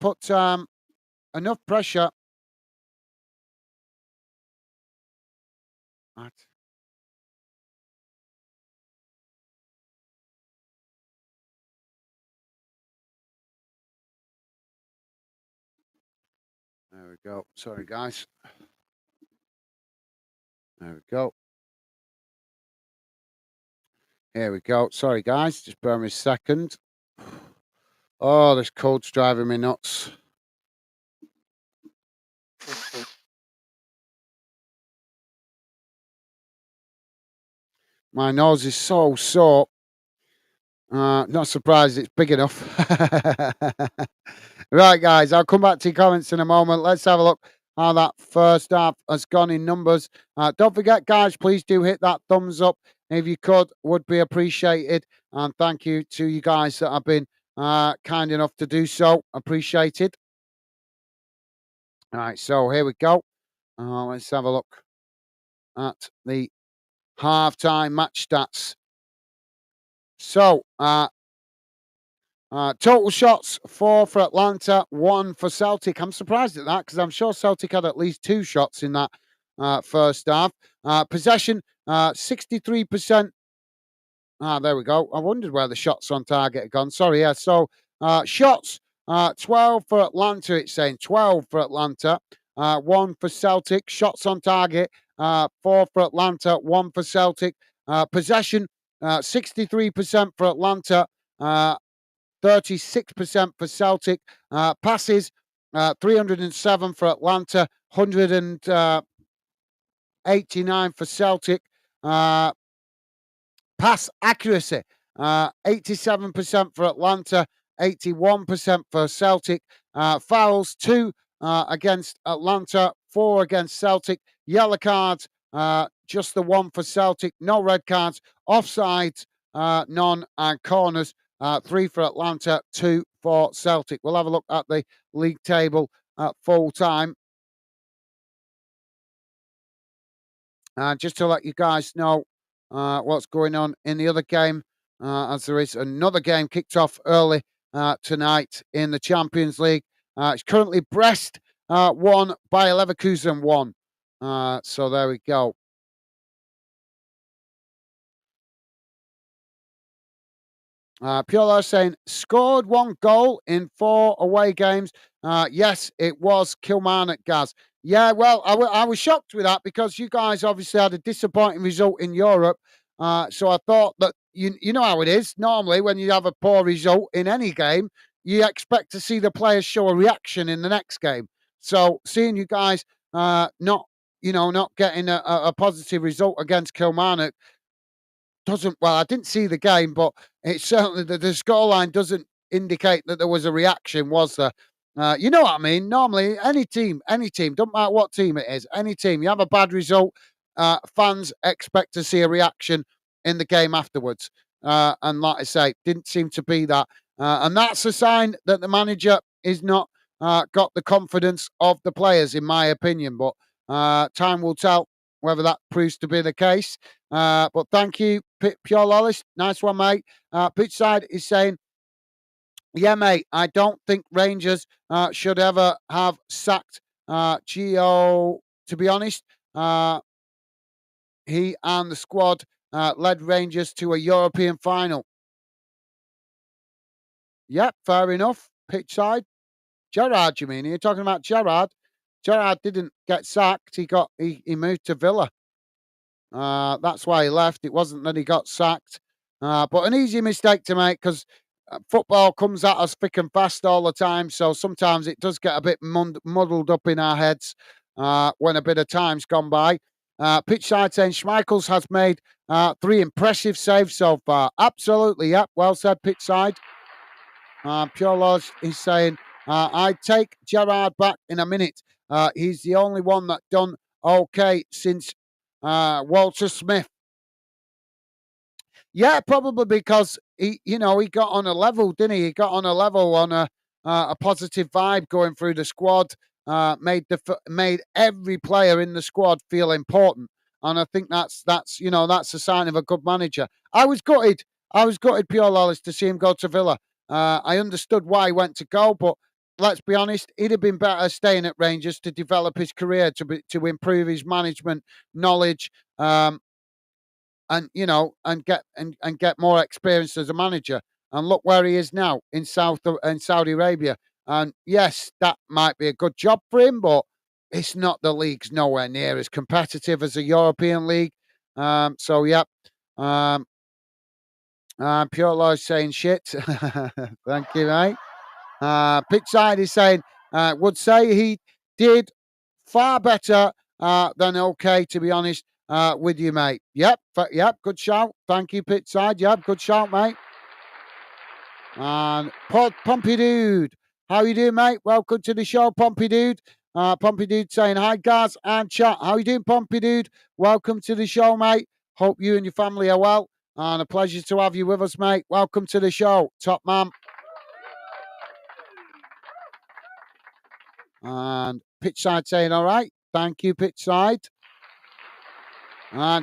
put enough pressure. There we go. Sorry, guys. There we go. Here we go. Sorry, guys. Just bear me a second. Oh, this cold's driving me nuts. My nose is so sore. Not surprised it's big enough. Right, guys, I'll come back to your comments in a moment. Let's have a look how that first half has gone in numbers. Don't forget, guys, please do hit that thumbs up if you could, would be appreciated. And thank you to you guys that have been kind enough to do so. Appreciated. All right, so here we go. Let's have a look at the halftime match stats. So, total shots, 4 for Atlanta, 1 for Celtic. I'm surprised at that because I'm sure Celtic had at least 2 shots in that first half. Possession, 63%. There we go. I wondered where the shots on target had gone. Sorry, yeah. So, shots, 12 for Atlanta, it's saying 12 for Atlanta, 1 for Celtic. Shots on target, 4 for Atlanta, 1 for Celtic. Possession, 63% for Atlanta, 36% for Celtic. Passes, 307 for Atlanta, 189 for Celtic. Pass accuracy, 87% for Atlanta, 81% for Celtic. Fouls, 2 against Atlanta, 4 against Celtic. Yellow cards, just the 1 for Celtic. No red cards. Offsides, none. And corners, 3 for Atlanta, 2 for Celtic. We'll have a look at the league table at full time. Just to let you guys know what's going on in the other game, as there is another game kicked off early tonight in the Champions League. It's currently Brest 1, Bayer Leverkusen 1. So there we go. Pure saying, scored 1 goal in 4 away games. Yes, it was Kilmarnock, Gaz. Yeah, well, I was shocked with that because you guys obviously had a disappointing result in Europe. So I thought that, you know how it is. Normally, when you have a poor result in any game, you expect to see the players show a reaction in the next game. So seeing you guys not getting a positive result against Kilmarnock doesn't, well, I didn't see the game, but it's certainly the scoreline doesn't indicate that there was a reaction, was there? You know what I mean? Normally, any team, don't matter what team it is, any team, you have a bad result, fans expect to see a reaction in the game afterwards. And like I say, didn't seem to be that. And that's a sign that the manager is not got the confidence of the players, in my opinion. But time will tell whether that proves to be the case. But thank you, Pure Lawless. Nice one, mate. Pitchside is saying, yeah, mate, I don't think Rangers should ever have sacked Gio. To be honest, he and the squad led Rangers to a European final. Yep, fair enough. Pitchside. Gerrard, you mean? Are you talking about Gerrard? Gerrard didn't get sacked. He moved to Villa. That's why he left. It wasn't that he got sacked. But an easy mistake to make because football comes at us thick and fast all the time. So sometimes it does get a bit muddled up in our heads when a bit of time's gone by. Pitch side saying Schmeichels has made 3 impressive saves so far. Absolutely, yep. Well said, pitch side. Pure Lodge is saying, I'd take Gerrard back in a minute. He's the only one that done okay since Walter Smith. Yeah, probably because he got on a level, didn't he? He got on a level on a positive vibe going through the squad. Made every player in the squad feel important, and I think that's that's a sign of a good manager. I was gutted. I was gutted, Pure Lawless, to see him go to Villa. I understood why he went to go, but let's be honest, he'd have been better staying at Rangers to develop his career, to improve his management knowledge. And get more experience as a manager. And look where he is now in Saudi Arabia. And yes, that might be a good job for him, but it's not. The league's nowhere near as competitive as a European league. So yeah, Pure Law is saying shit. Thank you, mate. Pitchside is saying would say he did far better than okay, to be honest. With you, mate. Yep, good shout. Thank you, Pitside. Yep, good shout, mate. And Pompey Dude, how you doing, mate? Welcome to the show, Pompey Dude. Pompey Dude saying hi, guys, and chat. How you doing, Pompey Dude? Welcome to the show, mate. Hope you and your family are well, and a pleasure to have you with us, mate. Welcome to the show, top man. And Pitchside saying, all right. Thank you, Pitchside.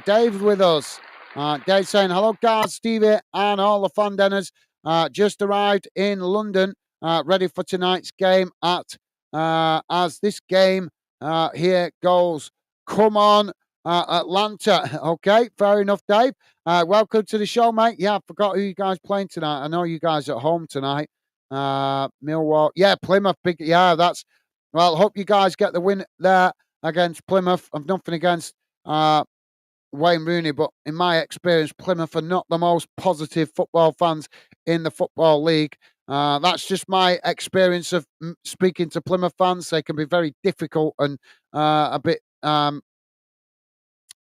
Dave's with us. Dave saying, hello, guys, Stevie, and all the fun dinners. Just arrived in London, ready for tonight's game as this game here goes. Come on, Atlanta. Okay, fair enough, Dave. Welcome to the show, mate. Yeah, I forgot who you guys playing tonight. I know you guys at home tonight. Millwall. Yeah, Plymouth. Big. Yeah, well, hope you guys get the win there against Plymouth. I've nothing against Wayne Rooney, but in my experience, Plymouth are not the most positive football fans in the Football League. That's just my experience of speaking to Plymouth fans. They can be very difficult and a bit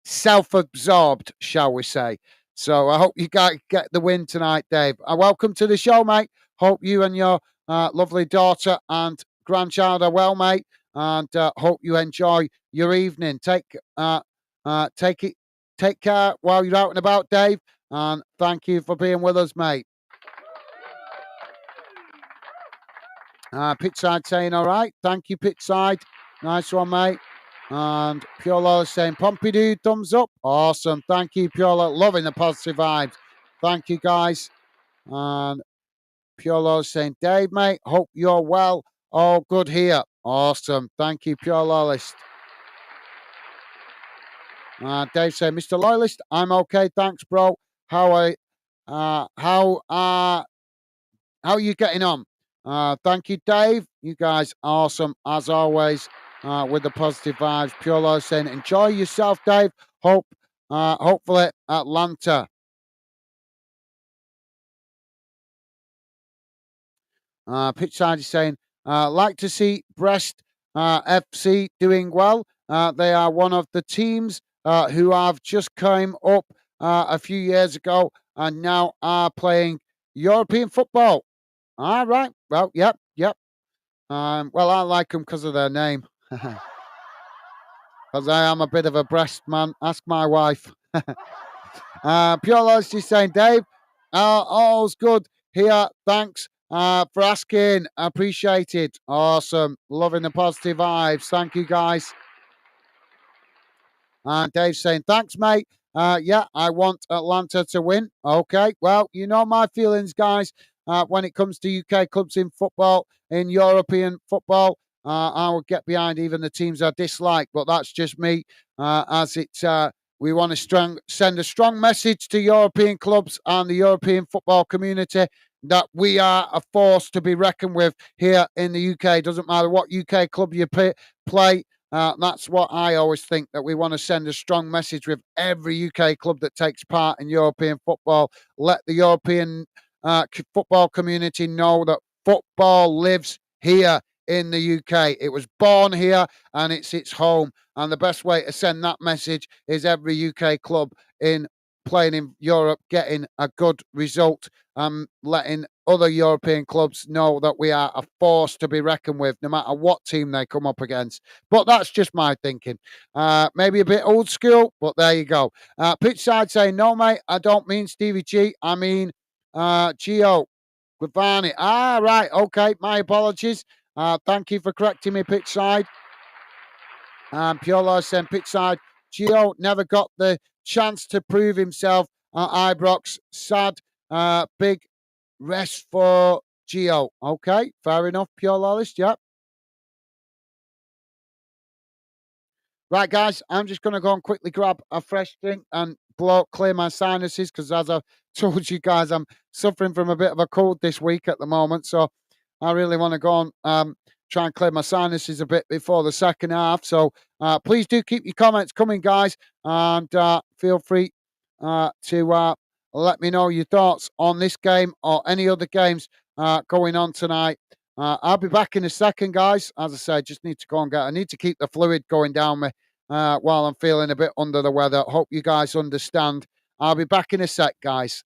self-absorbed, shall we say. So I hope you guys get the win tonight, Dave. Welcome to the show, mate. Hope you and your lovely daughter and grandchild are well, mate. And hope you enjoy your evening. Take care while you're out and about, Dave. And thank you for being with us, mate. Pitside saying, all right. Thank you, Pitside. Nice one, mate. And Pure Lola saying, Pompidou, thumbs up. Awesome. Thank you, Pure Lola. Loving the positive vibes. Thank you, guys. And Pure Lola saying, Dave, mate, hope you're well. All good here. Awesome. Thank you, Pure Loyalist. Dave saying, Mr. Loyalist, I'm okay. Thanks, bro. How are you getting on? Thank you, Dave. You guys awesome as always with the positive vibes. Pure Love saying, enjoy yourself, Dave. Hopefully Atlanta. Pitchside is saying, like to see Brest FC doing well. They are one of the teams who have just came up a few years ago and now are playing European football. All right. Well, yep. Well, I like them because of their name. Because I am a bit of a Brest man. Ask my wife. Pure Loyalty is saying, Dave, all's good here. Thanks for asking. I appreciate it. Awesome. Loving the positive vibes. Thank you, guys. Dave saying, thanks, mate. Yeah, I want Atlanta to win. Okay, well, you know my feelings, guys, when it comes to UK clubs in football, in European football. I will get behind even the teams I dislike, but that's just me. As it's, we want to send a strong message to European clubs and the European football community that we are a force to be reckoned with here in the UK. Doesn't matter what UK club you play. That's what I always think, that we want to send a strong message with every UK club that takes part in European football. Let the European football community know that football lives here in the UK. It was born here and it's its home. And the best way to send that message is every UK club in playing in Europe getting a good result, letting other European clubs know that we are a force to be reckoned with, no matter what team they come up against. But that's just my thinking. Maybe a bit old school, but there you go. Pitchside saying, no, mate, I don't mean Stevie G. I mean Gio Guavani. Ah, right. Okay. My apologies. Thank you for correcting me, Pitchside. Piolo saying, Pitchside, Gio never got the chance to prove himself at Ibrox. Sad. Big rest for Gio. Okay. Fair enough, Piolo. Yeah. Right, guys, I'm just going to go and quickly grab a fresh drink and clear my sinuses because, as I told you guys, I'm suffering from a bit of a cold this week at the moment. So I really want to go and try and clear my sinuses a bit before the second half. So please do keep your comments coming, guys, and feel free to let me know your thoughts on this game or any other games going on tonight. I'll be back in a second, guys. As I said, just need to go and I need to keep the fluid going down me while I'm feeling a bit under the weather. Hope you guys understand. I'll be back in a sec, guys.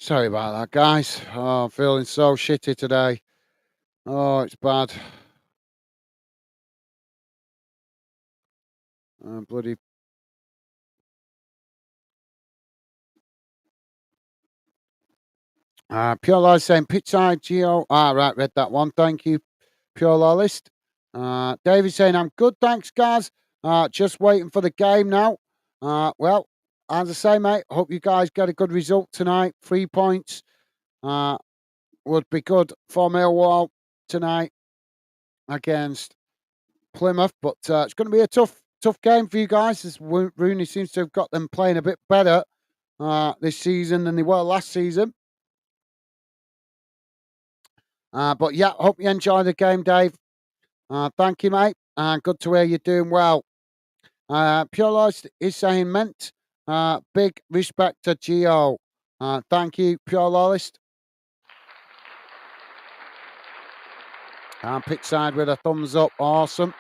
Sorry about that, guys. Oh, I'm feeling so shitty today. Oh, it's bad. Bloody. Pure Law saying Pitside Geo. Right, read that one. Thank you, Pure Law List. David saying, I'm good, thanks, guys. Just waiting for the game now. Well, as I say, mate, hope you guys get a good result tonight. 3 points would be good for Millwall tonight against Plymouth, but it's going to be a tough game for you guys. As Rooney seems to have got them playing a bit better this season than they were last season. But yeah, hope you enjoy the game, Dave. Thank you, mate. Good to hear you're doing well. Pure Lost is saying meant. Big respect to Gio. Thank you, Pure Lawlist. Pitch side with a thumbs up. Awesome.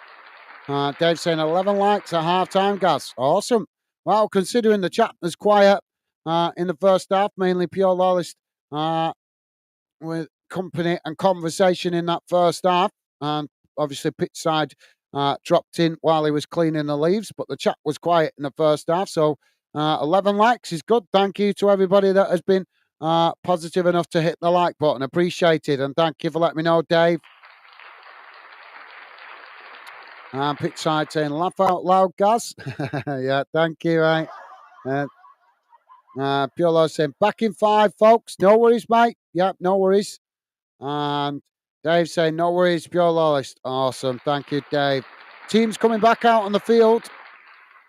Dave saying 11 likes at half time, Gaz. Awesome. Well, considering the chat was quiet in the first half, mainly Pure Lawlist with company and conversation in that first half. And obviously, pitch side dropped in while he was cleaning the leaves, but the chat was quiet in the first half. So 11 likes is good. Thank you to everybody that has been positive enough to hit the like button. Appreciated. And thank you for letting me know, Dave. Pitch side saying, laugh out loud, Gaz. Yeah, thank you, mate. Pure Love saying, back in 5, folks. No worries, mate. Yep, no worries. And Dave saying, no worries, Pure Lawless. Awesome. Thank you, Dave. Teams coming back out on the field.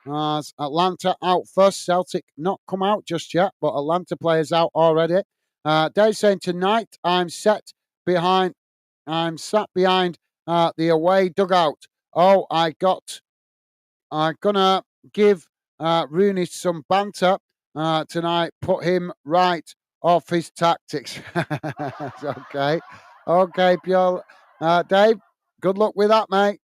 Atlanta out first. Celtic not come out just yet, but Atlanta players out already. Dave saying, tonight I'm sat behind the away dugout. Oh, I'm gonna give Rooney some banter tonight. Put him right off his tactics. Okay. Okay, Pure. Dave, good luck with that, mate.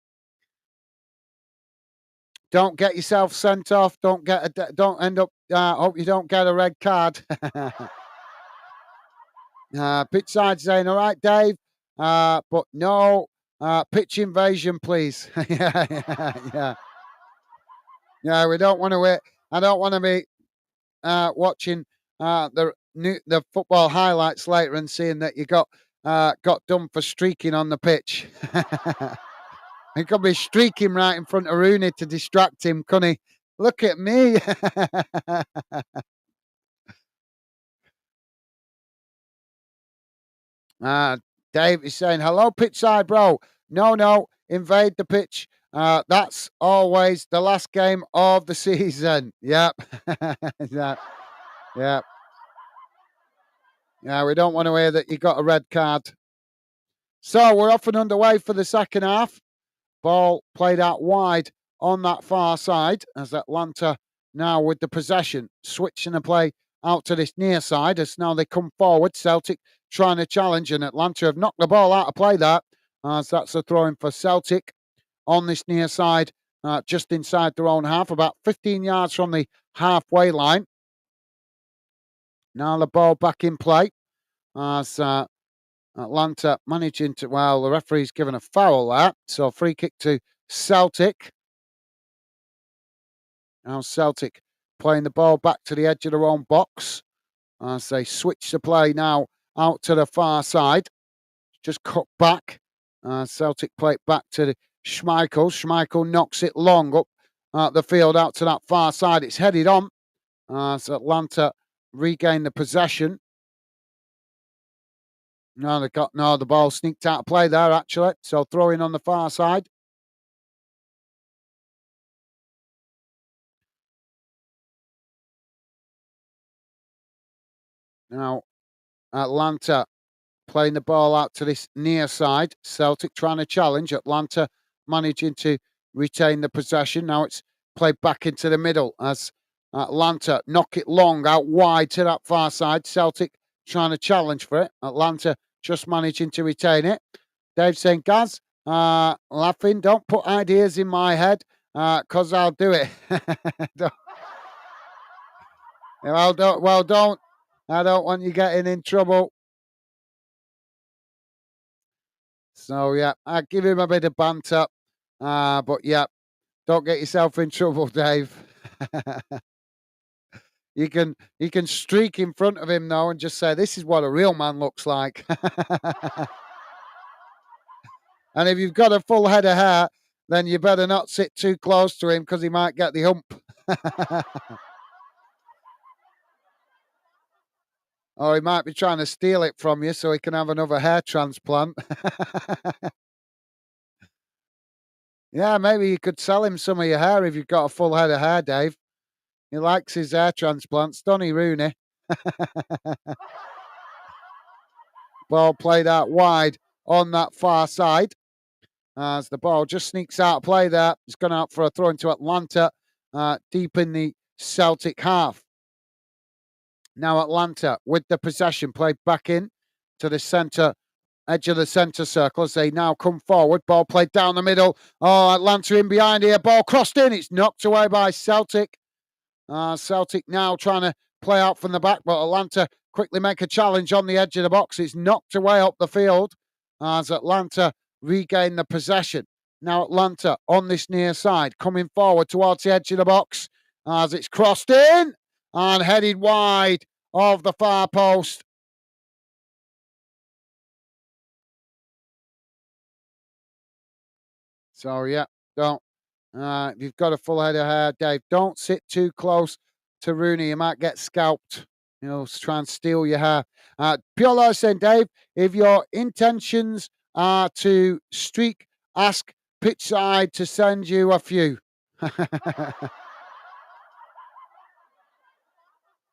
Don't get yourself sent off. Don't end up. Hope you don't get a red card. Pitch side saying, all right, Dave, but no pitch invasion, please. Yeah. Yeah, we don't want to. I don't want to be watching the football highlights later and seeing that you got done for streaking on the pitch. He could be streaking right in front of Rooney to distract him, couldn't he? Look at me. Dave is saying, hello, pitch side, bro. No, invade the pitch. That's always the last game of the season. Yep. Yeah. Yeah. Yeah, we don't want to hear that you got a red card. So we're off and underway for the second half. Ball played out wide on that far side as Atlanta now with the possession, switching the play out to this near side as now they come forward. Celtic trying to challenge and Atlanta have knocked the ball out of play there as that's a throw in for Celtic on this near side, just inside their own half, about 15 yards from the halfway line. Now the ball back in play as Atlanta managing to, well, the referee's given a foul there. So free kick to Celtic. Now Celtic playing the ball back to the edge of their own box as they switch the play now out to the far side. Just cut back. Celtic play it back to Schmeichel. Schmeichel knocks it long up the field out to that far side. It's headed on as Atlanta regain the possession. No, the ball sneaked out of play there, actually. So throwing on the far side. Now, Atlanta playing the ball out to this near side. Celtic trying to challenge. Atlanta managing to retain the possession. Now it's played back into the middle as Atlanta knock it long out wide to that far side. Celtic trying to challenge for it. Atlanta just managing to retain it. Dave saying, Gaz, laughing, don't put ideas in my head because I'll do it. Don't. I don't want you getting in trouble. So, yeah, I give him a bit of banter. But, yeah, don't get yourself in trouble, Dave. You can streak in front of him now and just say, "This is what a real man looks like." And if you've got a full head of hair, then you better not sit too close to him because he might get the hump. Or he might be trying to steal it from you so he can have another hair transplant. Yeah, maybe you could sell him some of your hair if you've got a full head of hair, Dave. He likes his hair transplants, Donny Rooney. Ball played out wide on that far side as the ball just sneaks out of play there. It's gone out for a throw into Atlanta deep in the Celtic half. Now Atlanta with the possession played back in to the centre edge of the centre circle as they now come forward. Ball played down the middle. Oh, Atlanta in behind here. Ball crossed in. It's knocked away by Celtic. Celtic now trying to play out from the back, but Atlanta quickly make a challenge on the edge of the box. It's knocked away up the field as Atlanta regain the possession. Now Atlanta on this near side, coming forward towards the edge of the box as it's crossed in and headed wide of the far post. So, yeah, don't. If you've got a full head of hair, Dave, don't sit too close to Rooney. You might get scalped. Try and steal your hair. Pure saying, Dave, if your intentions are to streak, ask pitch side to send you a few.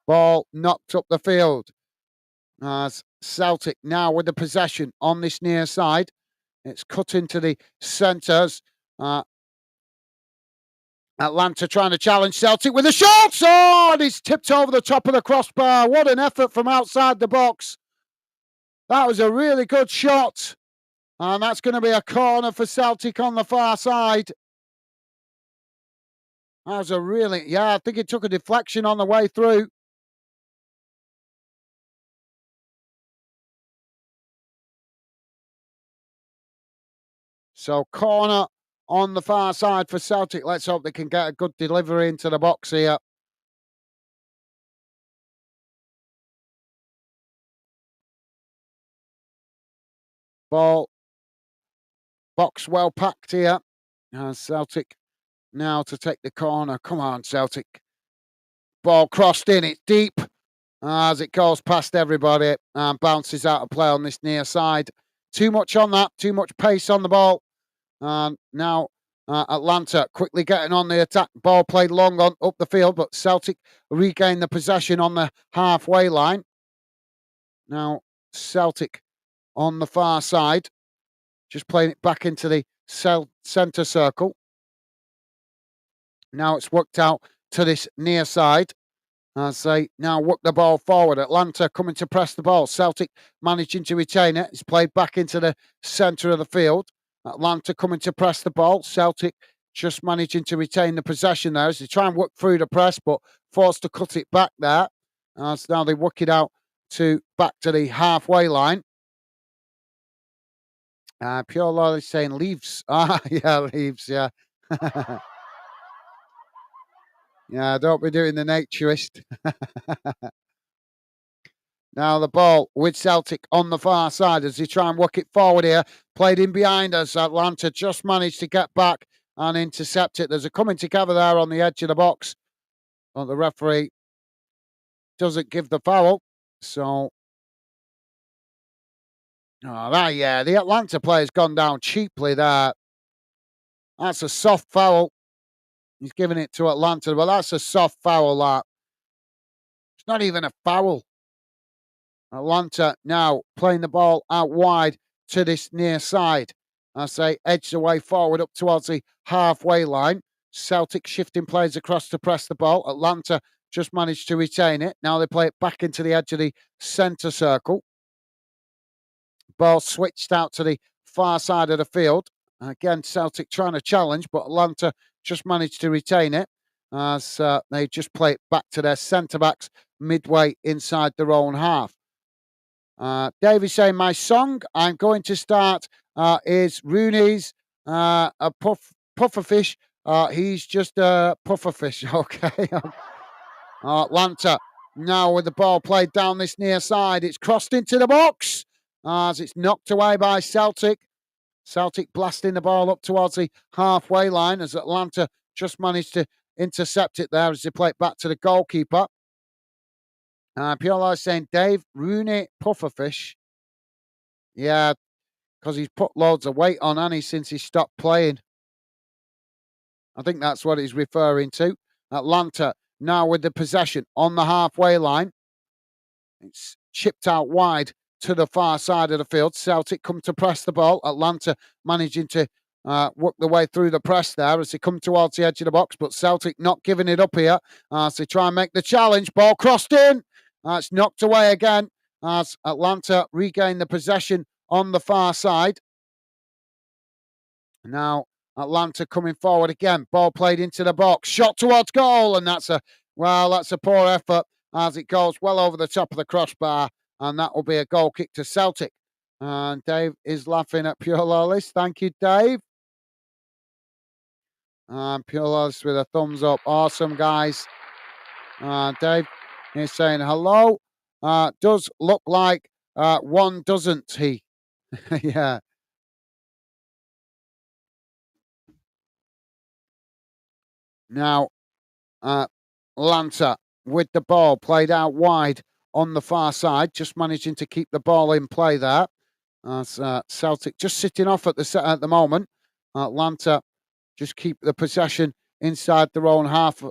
Ball knocked up the field. As Celtic now with the possession on this near side. It's cut into the centres. Atlanta trying to challenge Celtic with a shot. Oh, and he's tipped over the top of the crossbar. What an effort from outside the box. That was a really good shot. And that's going to be a corner for Celtic on the far side. That was I think it took a deflection on the way through. So corner on the far side for Celtic. Let's hope they can get a good delivery into the box here. Ball. Box well packed here. Celtic now to take the corner. Come on, Celtic. Ball crossed in. It's deep as it goes past everybody and bounces out of play on this near side. Too much on that. Too much pace on the ball. And now Atlanta quickly getting on the attack. Ball played long on up the field, but Celtic regain the possession on the halfway line. Now Celtic on the far side, just playing it back into the centre circle. Now it's worked out to this near side as they now work the ball forward. Atlanta coming to press the ball. Celtic managing to retain it. It's played back into the centre of the field. Atlanta coming to press the ball. Celtic just managing to retain the possession there as they try and work through the press, but forced to cut it back there. As now they work it out back to the halfway line. Pure Law is saying leaves. Yeah, leaves, yeah. Yeah, don't be doing the naturist. Now the ball with Celtic on the far side as they try and work it forward here. Played in behind us. Atlanta just managed to get back and intercept it. There's a coming together there on the edge of the box. But the referee doesn't give the foul. So, the Atlanta player's gone down cheaply there. That's a soft foul. He's giving it to Atlanta, but that's a soft foul, that. It's not even a foul. Atlanta now playing the ball out wide to this near side as they edge the way forward up towards the halfway line. Celtic shifting players across to press the ball. Atlanta just managed to retain it. Now they play it back into the edge of the centre circle. Ball switched out to the far side of the field. Again, Celtic trying to challenge, but Atlanta just managed to retain it. as they just play it back to their centre-backs midway inside their own half. Dave is saying, my song I'm going to start is Rooney's a pufferfish. He's just a pufferfish, okay? Atlanta now with the ball played down this near side. It's crossed into the box as it's knocked away by Celtic. Celtic blasting the ball up towards the halfway line as Atlanta just managed to intercept it there as they play it back to the goalkeeper. Piolo is saying, Dave, Rooney pufferfish. Yeah, because he's put loads of weight on, hasn't he, since he stopped playing. I think that's what he's referring to. Atlanta now with the possession on the halfway line. It's chipped out wide to the far side of the field. Celtic come to press the ball. Atlanta managing to work their way through the press there as they come towards the edge of the box. But Celtic not giving it up here as they try and make the challenge. Ball crossed in. It's knocked away again as Atlanta regain the possession on the far side. Now Atlanta coming forward again. Ball played into the box. Shot towards goal. And that's a poor effort as it goes well over the top of the crossbar. And that will be a goal kick to Celtic. And Dave is laughing at Pure Lawless. Thank you, Dave. And Pure Lawless with a thumbs up. Awesome, guys. Dave is saying hello. Does look like one, doesn't he? Yeah. Now, Atlanta with the ball played out wide on the far side, just managing to keep the ball in play there. As Celtic just sitting off at the moment. Atlanta just keep the possession inside their own half.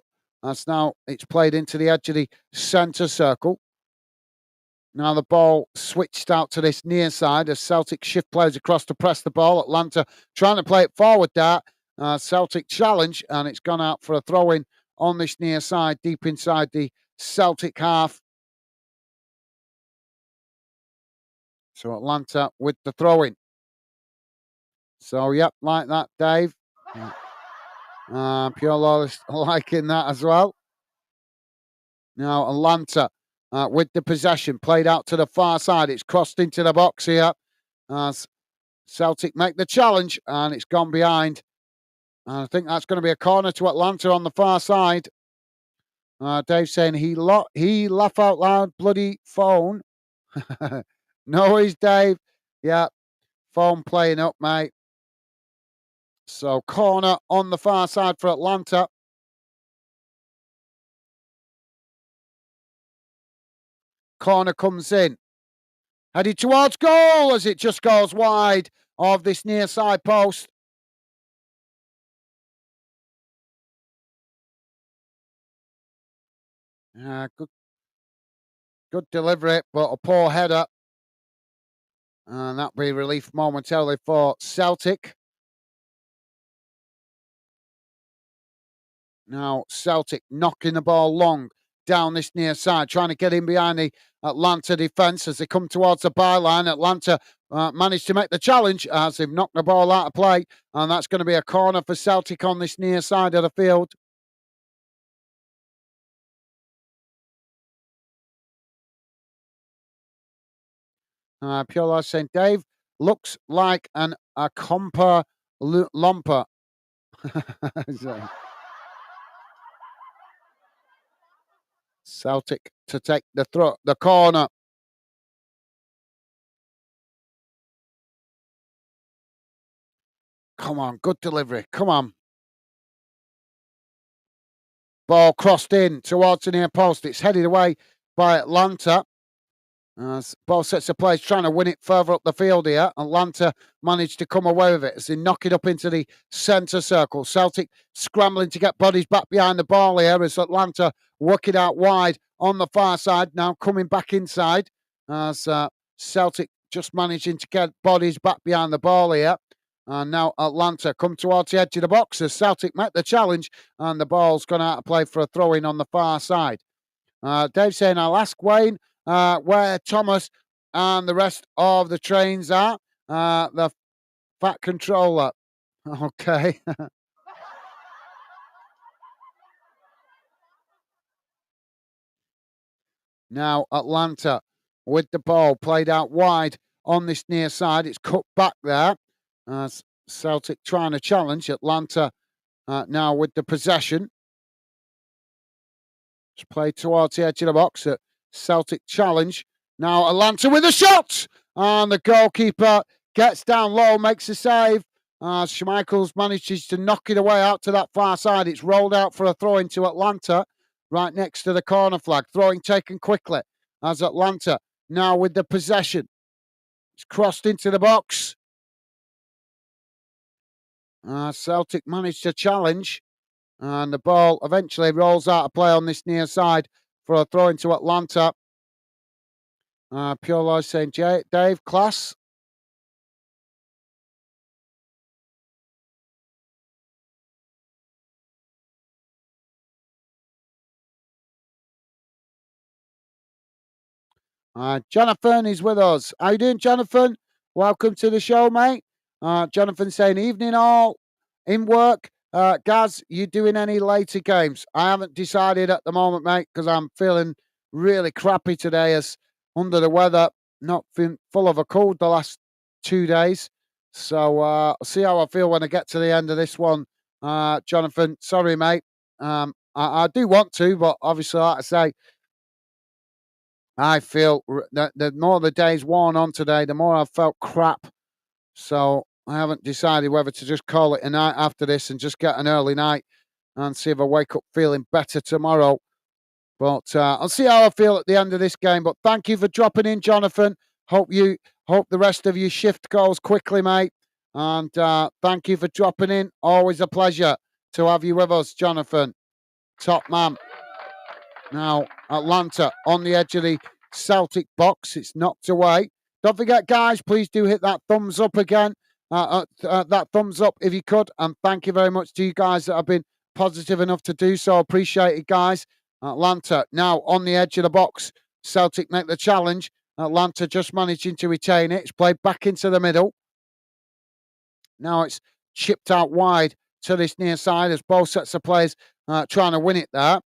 As now it's played into the edge of the centre circle. Now the ball switched out to this near side as Celtic shift players across to press the ball. Atlanta trying to play it forward there. Celtic challenge, and it's gone out for a throw-in on this near side, deep inside the Celtic half. So Atlanta with the throw-in. So, yep, like that, Dave. Pure Lawless liking that as well. Now Atlanta with the possession, played out to the far side. It's crossed into the box here. As Celtic make the challenge, and it's gone behind. I think that's going to be a corner to Atlanta on the far side. Dave saying he laugh out loud, bloody phone. No worries, Dave. Yeah, phone playing up, mate. So corner on the far side for Atlanta. Corner comes in. Headed towards goal as it just goes wide of this near side post. Good delivery, but a poor header. And that'll be relief momentarily for Celtic. Now Celtic knocking the ball long down this near side, trying to get in behind the Atlanta defence as they come towards the byline. Atlanta managed to make the challenge as they've knocked the ball out of play, and that's going to be a corner for Celtic on this near side of the field. Pure saying, Dave looks like a comper lumper. Celtic to take the corner. Come on, good delivery. Come on. Ball crossed in towards the near post. It's headed away by Atlanta. Ball sets the place, trying to win it further up the field here. Atlanta managed to come away with it as they knock it up into the centre circle. Celtic scrambling to get bodies back behind the ball here as Atlanta work it out wide on the far side. Now coming back inside as Celtic just managing to get bodies back behind the ball here. And now Atlanta come towards the edge of the box as Celtic met the challenge, and the ball's gone out of play for a throw-in on the far side. Dave saying, I'll ask Wayne where Thomas and the rest of the trains are. The fat controller. Okay. Now Atlanta with the ball played out wide on this near side. It's cut back there. Celtic trying to challenge. Atlanta now with the possession. It's played towards the edge of the box. Celtic challenge. Now Atlanta with a shot. And the goalkeeper gets down low, makes a save. Schmeichel's manages to knock it away out to that far side. It's rolled out for a throw into Atlanta, right next to the corner flag. Throwing taken quickly as Atlanta now with the possession. It's crossed into the box. Celtic managed to challenge. And the ball eventually rolls out of play on this near side for a throw into Atlanta. Pure Lloyd saying, Dave, class. Jonathan is with us. How you doing, Jonathan? Welcome to the show, mate. Jonathan saying, evening all, in work. Gaz, you doing any later games? I haven't decided at the moment, mate, because I'm feeling really crappy today as under the weather, not feeling full of a cold the last 2 days. So I'll see how I feel when I get to the end of this one. Jonathan, sorry, mate. I do want to, but obviously, like I say, I feel that the more the day's worn on today, the more I've felt crap. So I haven't decided whether to just call it a night after this and just get an early night and see if I wake up feeling better tomorrow. But I'll see how I feel at the end of this game. But thank you for dropping in, Jonathan. Hope the rest of your shift goes quickly, mate. And thank you for dropping in. Always a pleasure to have you with us, Jonathan. Top man. Now, Atlanta on the edge of the Celtic box. It's knocked away. Don't forget, guys, please do hit that thumbs up again. That thumbs up if you could. And thank you very much to you guys that have been positive enough to do so. Appreciate it, guys. Atlanta now on the edge of the box. Celtic make the challenge. Atlanta just managing to retain it. It's played back into the middle. Now it's chipped out wide to this near side as both sets of players trying to win it there.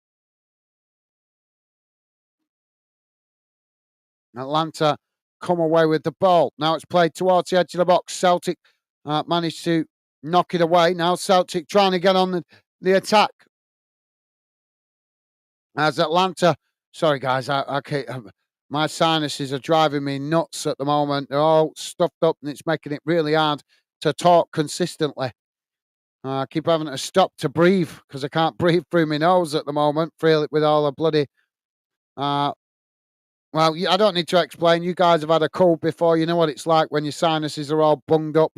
Atlanta come away with the ball. Now it's played towards the edge of the box. Celtic managed to knock it away. Now Celtic trying to get on the attack. As Atlanta, sorry guys, I can't, my sinuses are driving me nuts at the moment. They're all stuffed up and it's making it really hard to talk consistently. I keep having to stop to breathe because I can't breathe through my nose at the moment. Feel it with all the bloody well, I don't need to explain. You guys have had a cold before. You know what it's like when your sinuses are all bunged up.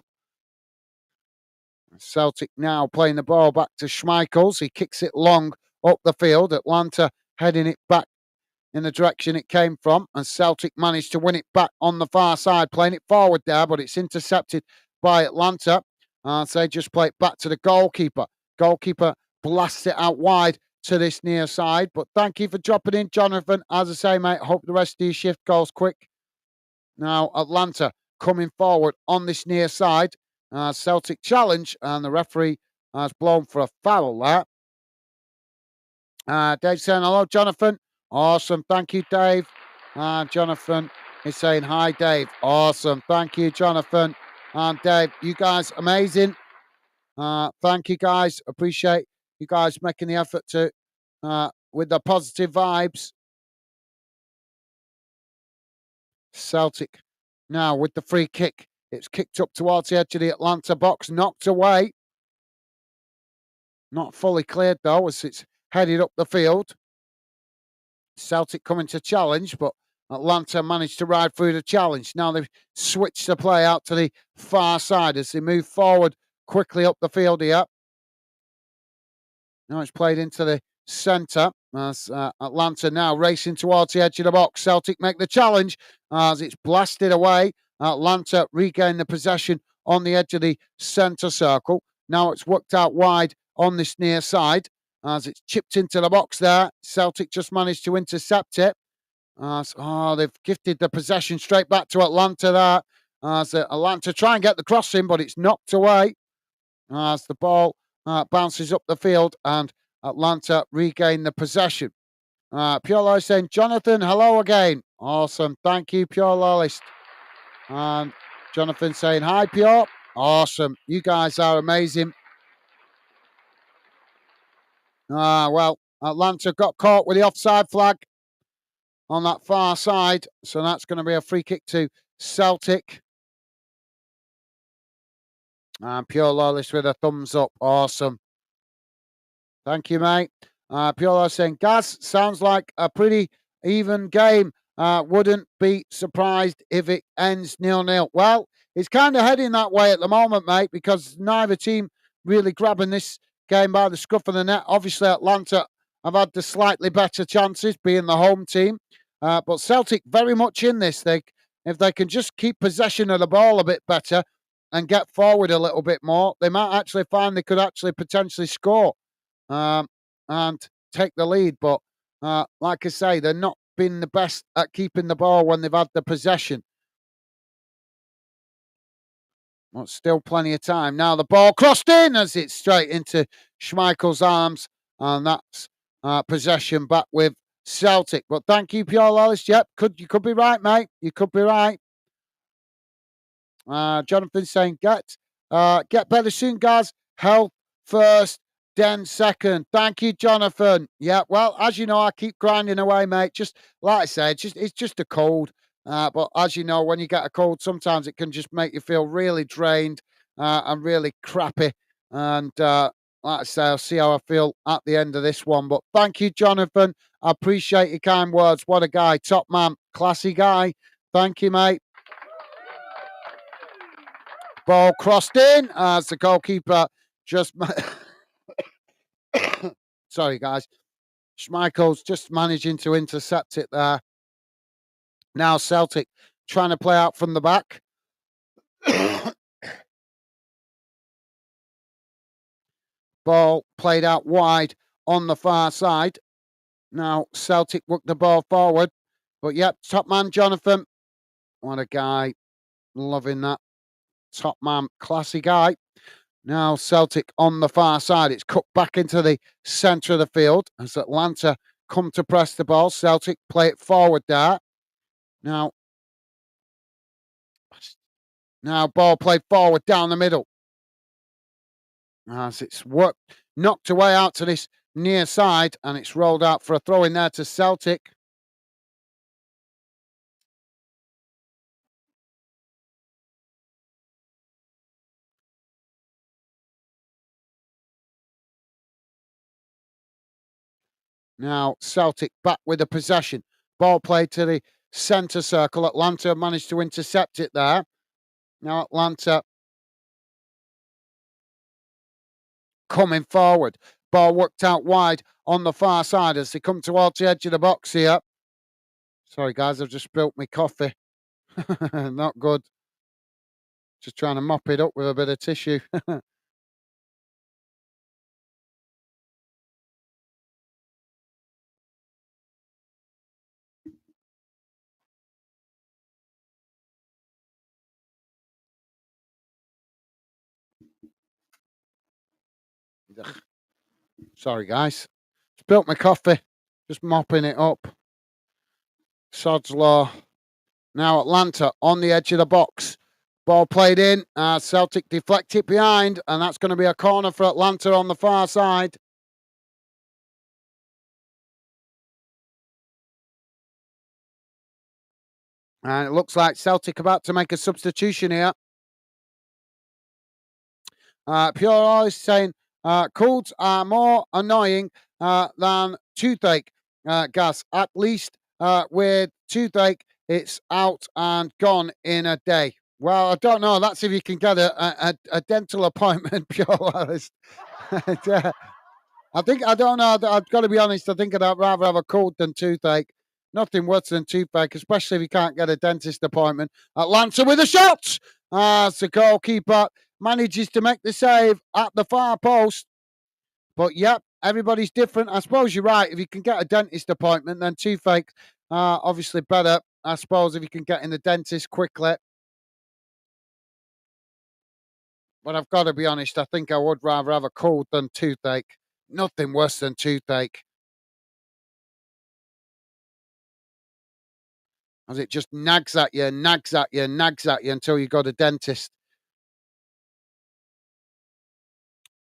Celtic now playing the ball back to Schmeichels. He kicks it long up the field. Atlanta heading it back in the direction it came from. And Celtic managed to win it back on the far side, playing it forward there, but it's intercepted by Atlanta. So they just play it back to the goalkeeper. Goalkeeper blasts it out wide to this near side. But thank you for dropping in, Jonathan. As I say, mate, hope the rest of your shift goes quick. Now, Atlanta coming forward on this near side. Celtic challenge, and the referee has blown for a foul there. Dave saying, hello, Jonathan. Awesome. Thank you, Dave. Jonathan is saying, hi, Dave. Awesome. Thank you, Jonathan. And Dave, you guys, amazing. Thank you, guys. Appreciate you guys making the effort to, with the positive vibes. Celtic now with the free kick. It's kicked up towards the edge of the Atlanta box, knocked away. Not fully cleared though, as it's headed up the field. Celtic coming to challenge, but Atlanta managed to ride through the challenge. Now they've switched the play out to the far side as they move forward quickly up the field here. Now it's played into the centre as Atlanta now racing towards the edge of the box. Celtic make the challenge as it's blasted away. Atlanta regain the possession on the edge of the centre circle. Now it's worked out wide on this near side as it's chipped into the box there. Celtic just managed to intercept it. They've gifted the possession straight back to Atlanta there. As Atlanta try and get the cross in, but it's knocked away as the ball bounces up the field and Atlanta regain the possession. Pure Loyalist saying, Jonathan, hello again. Awesome. Thank you, Pure Loyalist. And Jonathan saying, hi, Pure. Awesome. You guys are amazing. Well, Atlanta got caught with the offside flag on that far side. So that's going to be a free kick to Celtic. And Pure Loyalist with a thumbs up. Awesome. Thank you, mate. Pure saying, Gaz, sounds like a pretty even game. Wouldn't be surprised if it ends 0-0. Well, it's kind of heading that way at the moment, mate, because neither team really grabbing this game by the scruff of the neck. Obviously, Atlanta have had the slightly better chances, being the home team. But Celtic very much in this. If they can just keep possession of the ball a bit better and get forward a little bit more, they might actually find they could actually potentially score. And take the lead. But like I say, they're not been the best at keeping the ball when they've had the possession. Well, still plenty of time. Now the ball crossed in as it's straight into Schmeichel's arms, and that's possession back with Celtic. But thank you, Pure Loyalist. Yep, you could be right, mate. You could be right. Jonathan saying, get better soon, guys. Health first, then second. Thank you, Jonathan. Yeah, well, as you know, I keep grinding away, mate. Just like I said, it's just a cold. But as you know, when you get a cold, sometimes it can just make you feel really drained and really crappy. And like I say, I'll see how I feel at the end of this one. But thank you, Jonathan. I appreciate your kind words. What a guy, top man, classy guy. Thank you, mate. Ball crossed in as the goalkeeper just. Sorry, guys. Schmeichel's just managing to intercept it there. Now Celtic trying to play out from the back. Ball played out wide on the far side. Now Celtic work the ball forward. But yep, top man Jonathan. What a guy. Loving that. Top man, classy guy. Now Celtic on the far side. It's cut back into the centre of the field as Atlanta come to press the ball. Celtic play it forward there. Now ball played forward down the middle. As it's knocked away out to this near side, and it's rolled out for a throw in there to Celtic. Now Celtic back with the possession. Ball played to the centre circle. Atlanta managed to intercept it there. Now Atlanta coming forward. Ball worked out wide on the far side as they come towards the edge of the box here. Sorry, guys, I've just spilt my coffee. Not good. Just trying to mop it up with a bit of tissue. Sorry, guys. Spilt my coffee. Just mopping it up. Sod's law. Now Atlanta on the edge of the box. Ball played in. Celtic deflect it behind, and that's going to be a corner for Atlanta on the far side. And it looks like Celtic about to make a substitution here. Pure Oil is saying colds are more annoying than toothache. Gas. At least with toothache, it's out and gone in a day. Well, I don't know. That's if you can get a dental appointment, Pure Oilist. I don't know. I've got to be honest. I think I'd rather have a cold than toothache. Nothing worse than toothache, especially if you can't get a dentist appointment. Atlanta with a shot as the goalkeeper manages to make the save at the far post. But yep, everybody's different. I suppose you're right. If you can get a dentist appointment, then toothache obviously better. I suppose if you can get in the dentist quickly. But I've got to be honest. I think I would rather have a cold than toothache. Nothing worse than toothache. as it just nags at you, nags at you, nags at you until you go to dentist.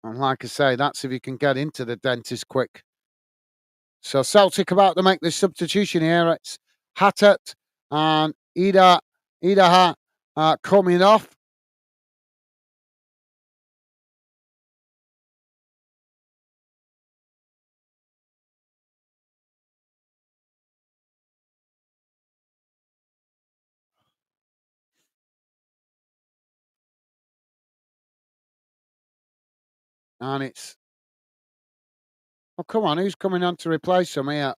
And like I say, that's if you can get into the dentist quick. So Celtic about to make the substitution here. It's Hatat and Idaha coming off. And it's, oh, come on, who's coming on to replace him here?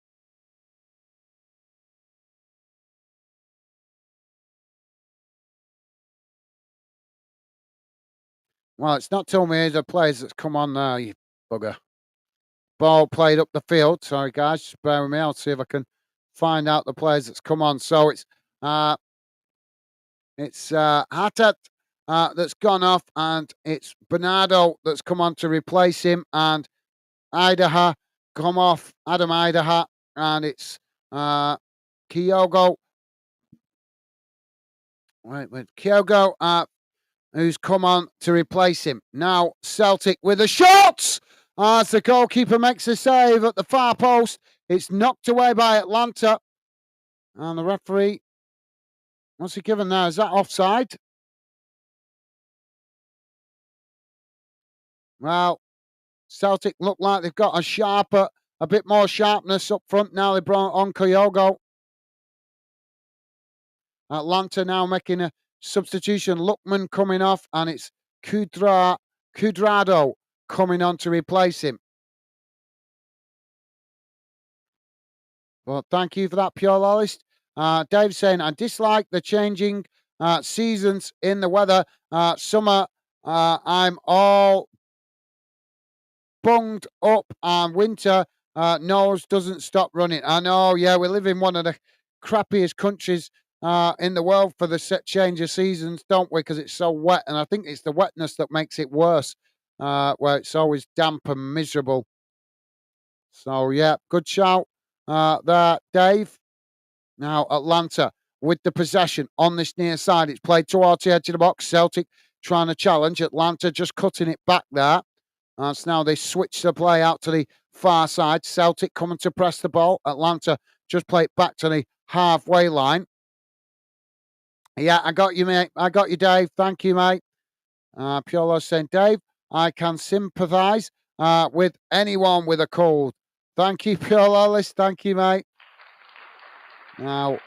Well, it's not telling me the players that's come on now, you bugger. Ball played up the field. Sorry, guys, just bear with me. I'll see if I can find out the players that's come on. So uh, it's Hatat that's gone off, and it's Bernardo that's come on to replace him, and Idaha come off, Adam Idaha, and it's Kyogo. Wait, Kyogo, who's come on to replace him. Now Celtic with a shot as the goalkeeper makes a save at the far post. It's knocked away by Atlanta, and the referee, what's he given there? Is that offside? Well, Celtic look like they've got a bit more sharpness up front now. They brought on Kyogo. Atlanta now making a substitution. Lookman coming off, and it's Cuadrado coming on to replace him. Well, thank you for that, Pure Lolist. Dave saying, I dislike the changing seasons in the weather. Summer, I'm all bunged up, and winter, nose doesn't stop running. I know, yeah, we live in one of the crappiest countries in the world for the set change of seasons, don't we? Because it's so wet, and I think it's the wetness that makes it worse, where it's always damp and miserable. So, yeah, good shout there, Dave. Now, Atlanta with the possession on this near side. It's played towards the edge of the box. Celtic trying to challenge. Atlanta just cutting it back there. So now they switch the play out to the far side. Celtic coming to press the ball. Atlanta just play it back to the halfway line. Yeah, I got you, mate. I got you, Dave. Thank you, mate. Piolo saying, Dave, I can sympathise with anyone with a cold. Thank you, Piolo. Thank you, mate. Now,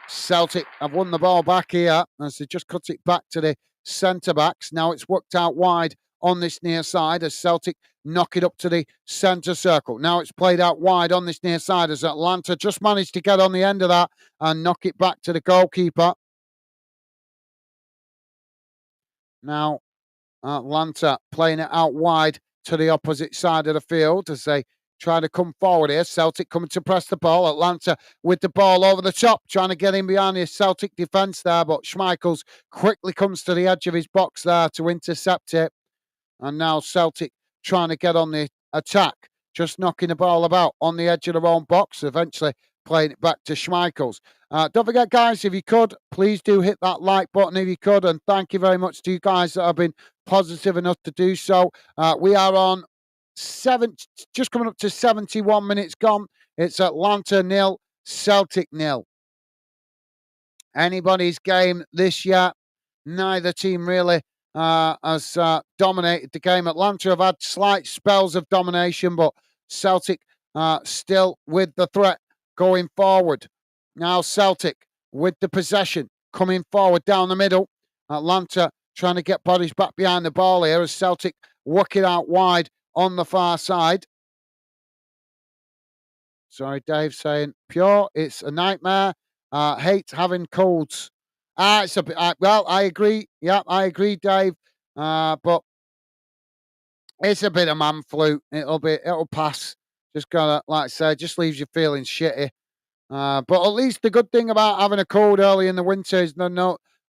Celtic have won the ball back here as they just cut it back to the centre backs. Now it's worked out wide on this near side as Celtic knock it up to the centre circle. Now it's played out wide on this near side as Atlanta just managed to get on the end of that and knock it back to the goalkeeper. Now Atlanta playing it out wide to the opposite side of the field as they try to come forward here. Celtic coming to press the ball. Atlanta with the ball over the top, trying to get in behind his Celtic defence there, but Schmeichels quickly comes to the edge of his box there to intercept it. And now Celtic trying to get on the attack, just knocking the ball about on the edge of their own box, eventually playing it back to Schmeichels. Don't forget, guys, if you could, please do hit that like button if you could. And thank you very much to you guys that have been positive enough to do so. We are on just coming up to 71 minutes gone. It's Atlanta 0, Celtic 0. Anybody's game this year. Neither team really has dominated the game. Atlanta have had slight spells of domination, but Celtic still with the threat going forward. Now Celtic with the possession coming forward down the middle. Atlanta trying to get bodies back behind the ball here as Celtic work it out wide on the far side. Sorry, Dave saying, Pure, it's a nightmare. Hate having colds. It's a bit, well, I agree. Yeah, I agree, Dave. But it's a bit of man flu. It'll pass. Just gotta, like I said, just leaves you feeling shitty. But at least the good thing about having a cold early in the winter is the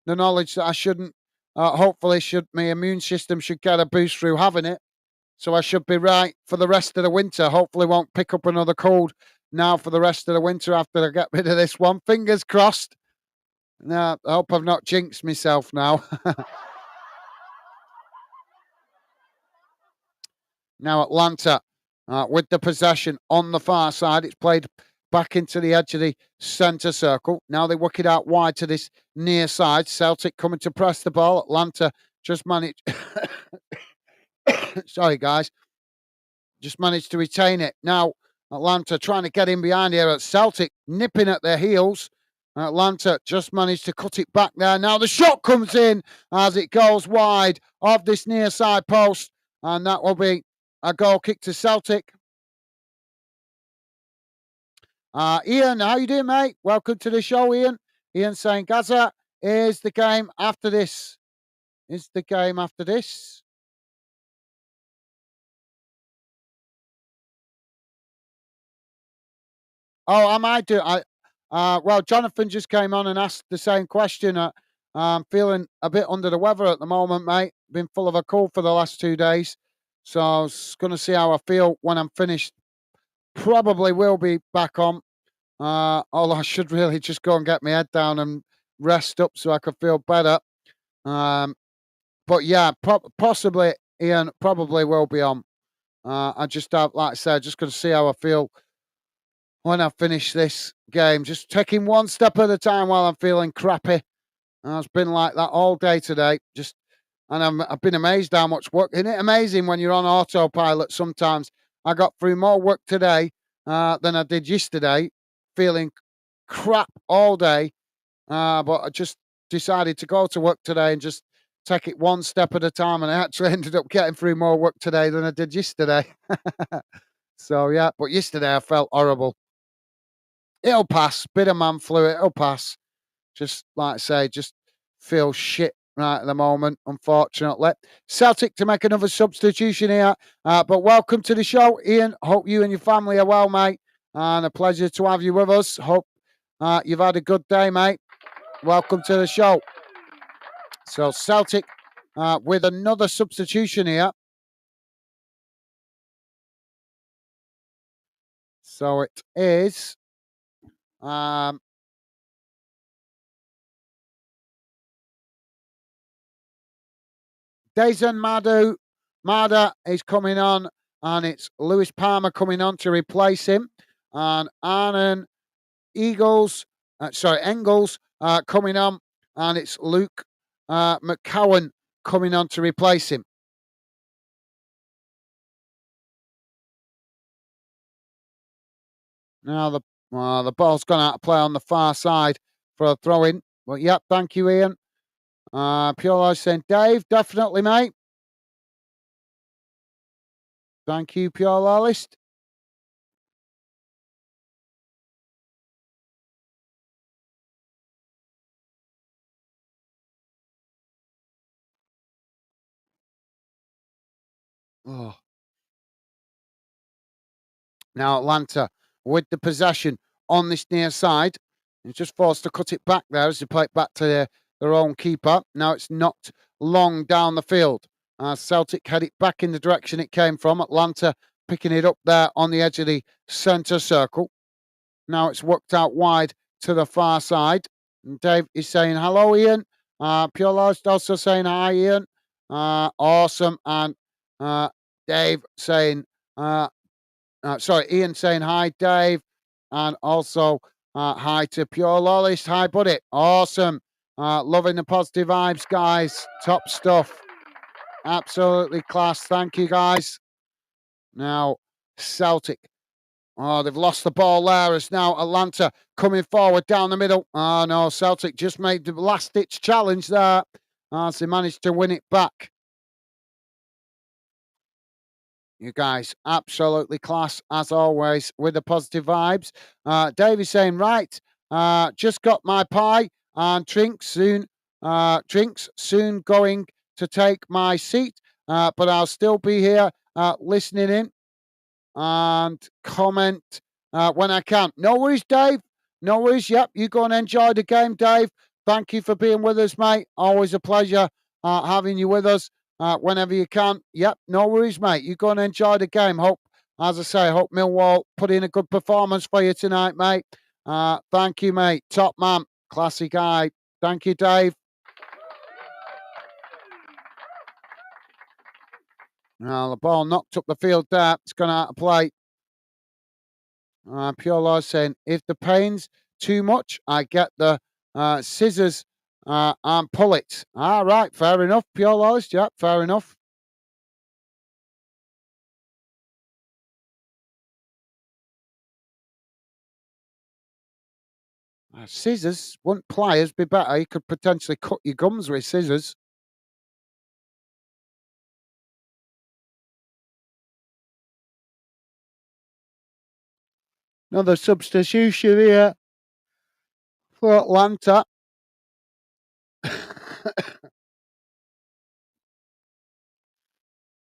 knowledge that I shouldn't, hopefully my immune system should get a boost through having it. So I should be right for the rest of the winter. Hopefully won't pick up another cold now for the rest of the winter after I get rid of this one. Fingers crossed. No, I hope I've not jinxed myself now. Now Atlanta with the possession on the far side. It's played back into the edge of the centre circle. Now they work it out wide to this near side. Celtic coming to press the ball. Atlanta just managed. Sorry, guys. Just managed to retain it. Now Atlanta trying to get in behind here at Celtic, nipping at their heels. Atlanta just managed to cut it back there. Now the shot comes in as it goes wide of this near side post, and that will be a goal kick to Celtic. Ian, how you doing, mate? Welcome to the show, Ian. Ian saying, Gaza, is the game after this? Is the game after this? Oh, I might do. Well, Jonathan just came on and asked the same question. I'm feeling a bit under the weather at the moment, mate. Been full of a cold for the last 2 days. So I was going to see how I feel when I'm finished. Probably will be back on. Although I should really just go and get my head down and rest up so I could feel better. But yeah, possibly, Ian, probably will be on. I just have, like I said, just going to see how I feel when I finish this game. Just taking one step at a time while I'm feeling crappy. And it's been like that all day today. I've been amazed how much work. Isn't it amazing when you're on autopilot sometimes? I got through more work today than I did yesterday, feeling crap all day. But I just decided to go to work today and just take it one step at a time. And I actually ended up getting through more work today than I did yesterday. So, yeah, but yesterday I felt horrible. It'll pass. Bit of man flu, it'll pass. Just like I say, just feel shit right at the moment, unfortunately. Celtic to make another substitution here. But welcome to the show, Ian. Hope you and your family are well, mate. And a pleasure to have you with us. Hope you've had a good day, mate. Welcome to the show. So Celtic with another substitution here. So it is Dejan Mada is coming on, and it's Lewis Palmer coming on to replace him. And Arnon Engels coming on, and it's Luke McCowan coming on to replace him. Now the ball's gone out of play on the far side for a throw in. But yep, thank you, Ian. Pure saying, Dave, definitely, mate. Thank you, Pure List. Oh. Now Atlanta with the possession on this near side. He's just forced to cut it back there as they play it back to their own keeper. Now it's knocked long down the field. Celtic head it back in the direction it came from. Atlanta picking it up there on the edge of the centre circle. Now it's worked out wide to the far side. And Dave is saying, hello, Ian. Pure Lost also saying, hi, Ian. Awesome. And Dave saying, Ian saying, hi, Dave. And also, hi to Pure Lawlist. Hi, buddy. Awesome. Loving the positive vibes, guys. Top stuff. Absolutely class. Thank you, guys. Now, Celtic. Oh, they've lost the ball there. It's now Atlanta coming forward down the middle. Oh, no. Celtic just made the last-ditch challenge there as they managed to win it back. You guys, absolutely class as always with the positive vibes. Dave is saying, right, just got my pie and drinks soon going to take my seat, but I'll still be here listening in and comment when I can. No worries, Dave. No worries. Yep, you go and enjoy the game, Dave. Thank you for being with us, mate. Always a pleasure having you with us whenever you can. Yep, no worries, mate. You go and enjoy the game. Hope as I say, I hope Millwall put in a good performance for you tonight, mate. Thank you, mate. Top man. Classy guy. Thank you, Dave. Now, the ball knocked up the field there. It's gone out of play. Pure Law saying, if the pain's too much, I get the scissors and pull it. All right, fair enough, Pure Laws. Yeah, fair enough. Scissors, wouldn't pliers be better? You could potentially cut your gums with scissors. Another substitution here for Atlanta.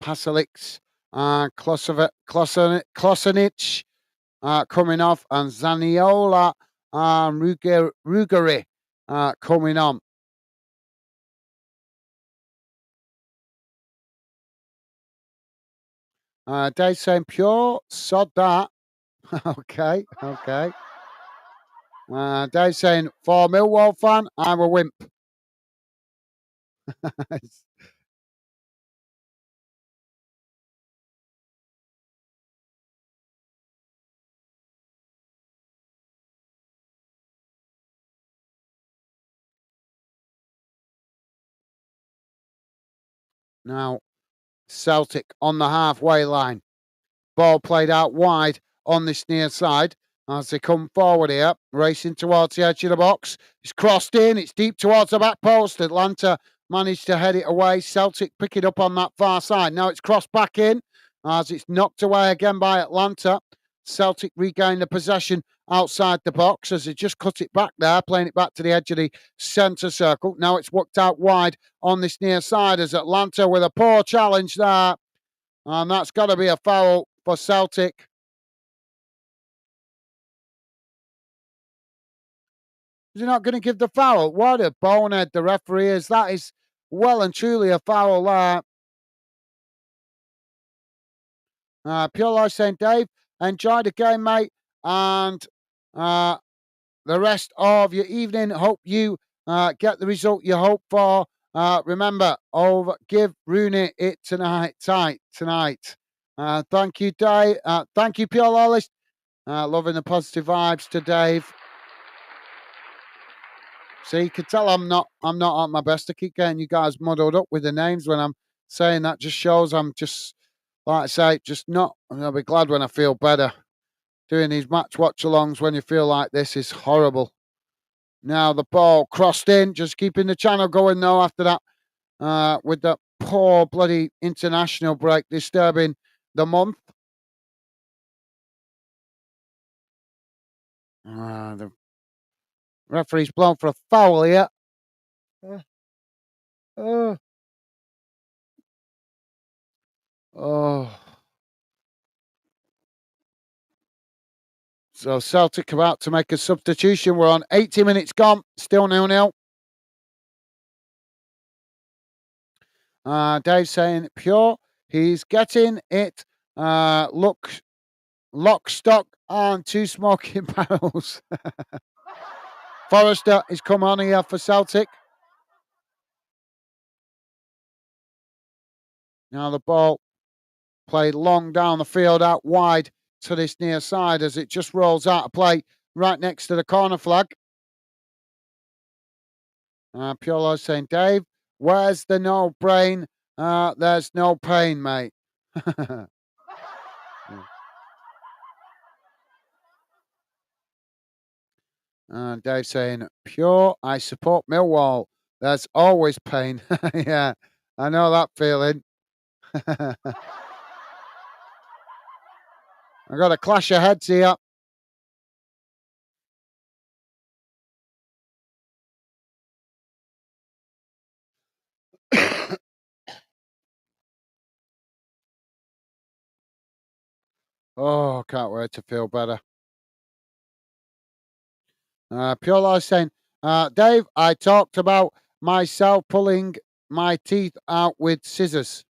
Pasalic, Klosenic coming off, and Zaniola and Rugari coming on. Dave saying pure, sod that. Okay, okay. Dave saying, for Millwall fan, I'm a wimp. Now, Celtic on the halfway line. Ball played out wide on this near side as they come forward here, racing towards the edge of the box. It's crossed in, it's deep towards the back post. Atlanta managed to head it away. Celtic pick it up on that far side. Now it's crossed back in as it's knocked away again by Atlanta. Celtic regain the possession outside the box as they just cut it back there, playing it back to the edge of the centre circle. Now it's worked out wide on this near side as Atlanta with a poor challenge there. And that's got to be a foul for Celtic. Is he not going to give the foul? What a bonehead the referee is. That is well and truly a foul there. Pure Life saying, Dave, enjoy the game, mate. And the rest of your evening. Hope you get the result you hope for. Remember, give Rooney it tonight. Thank you, Dave. Thank you, Pure Lawless. Loving the positive vibes to Dave. See, you can tell I'm not at my best. I keep getting you guys muddled up with the names when I'm saying that. Just shows I'm just, like I say, just not. And I'll be glad when I feel better. Doing these match watch alongs when you feel like this is horrible. Now the ball crossed in, just keeping the channel going though after that, with the poor bloody international break disturbing the month. The referee's blown for a foul here. Oh. Oh. So Celtic about to make a substitution. We're on 80 minutes gone, still 0-0. Dave saying pure. He's getting it. Lock, stock, and 2 smoking barrels. Forrester is come on here for Celtic. Now the ball played long down the field, out wide to this near side as it just rolls out of play right next to the corner flag. Piolo saying, Dave, where's the no brain? There's no pain, mate. Dave saying, pure, I support Millwall. There's always pain. Yeah, I know that feeling. I got a clash of heads here. Oh, can't wait to feel better. Pure Life saying, Dave, I talked about myself pulling my teeth out with scissors.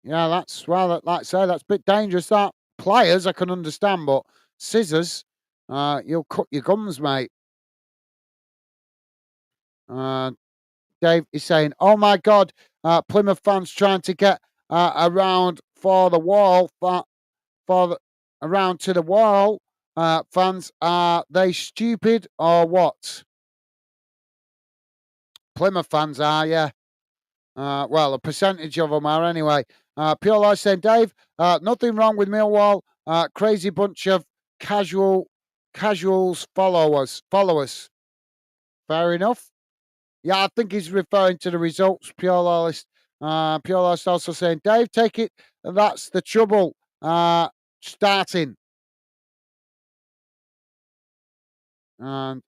Yeah, that's well, like I say, that's a bit dangerous. That players I can understand, but scissors, you'll cut your gums, mate. Uh, Dave is saying, "Oh my God, Plymouth fans trying to get around for the wall for the, around to the wall. Fans, are they stupid or what? Plymouth fans are, yeah. Well, a percentage of them are anyway. Pure Life saying, Dave, nothing wrong with Millwall. Crazy bunch of casual casuals followers. Fair enough. Yeah, I think he's referring to the results. Pure Loyalist. Pure Loyalist also saying, Dave, take it. That's the trouble. Starting. And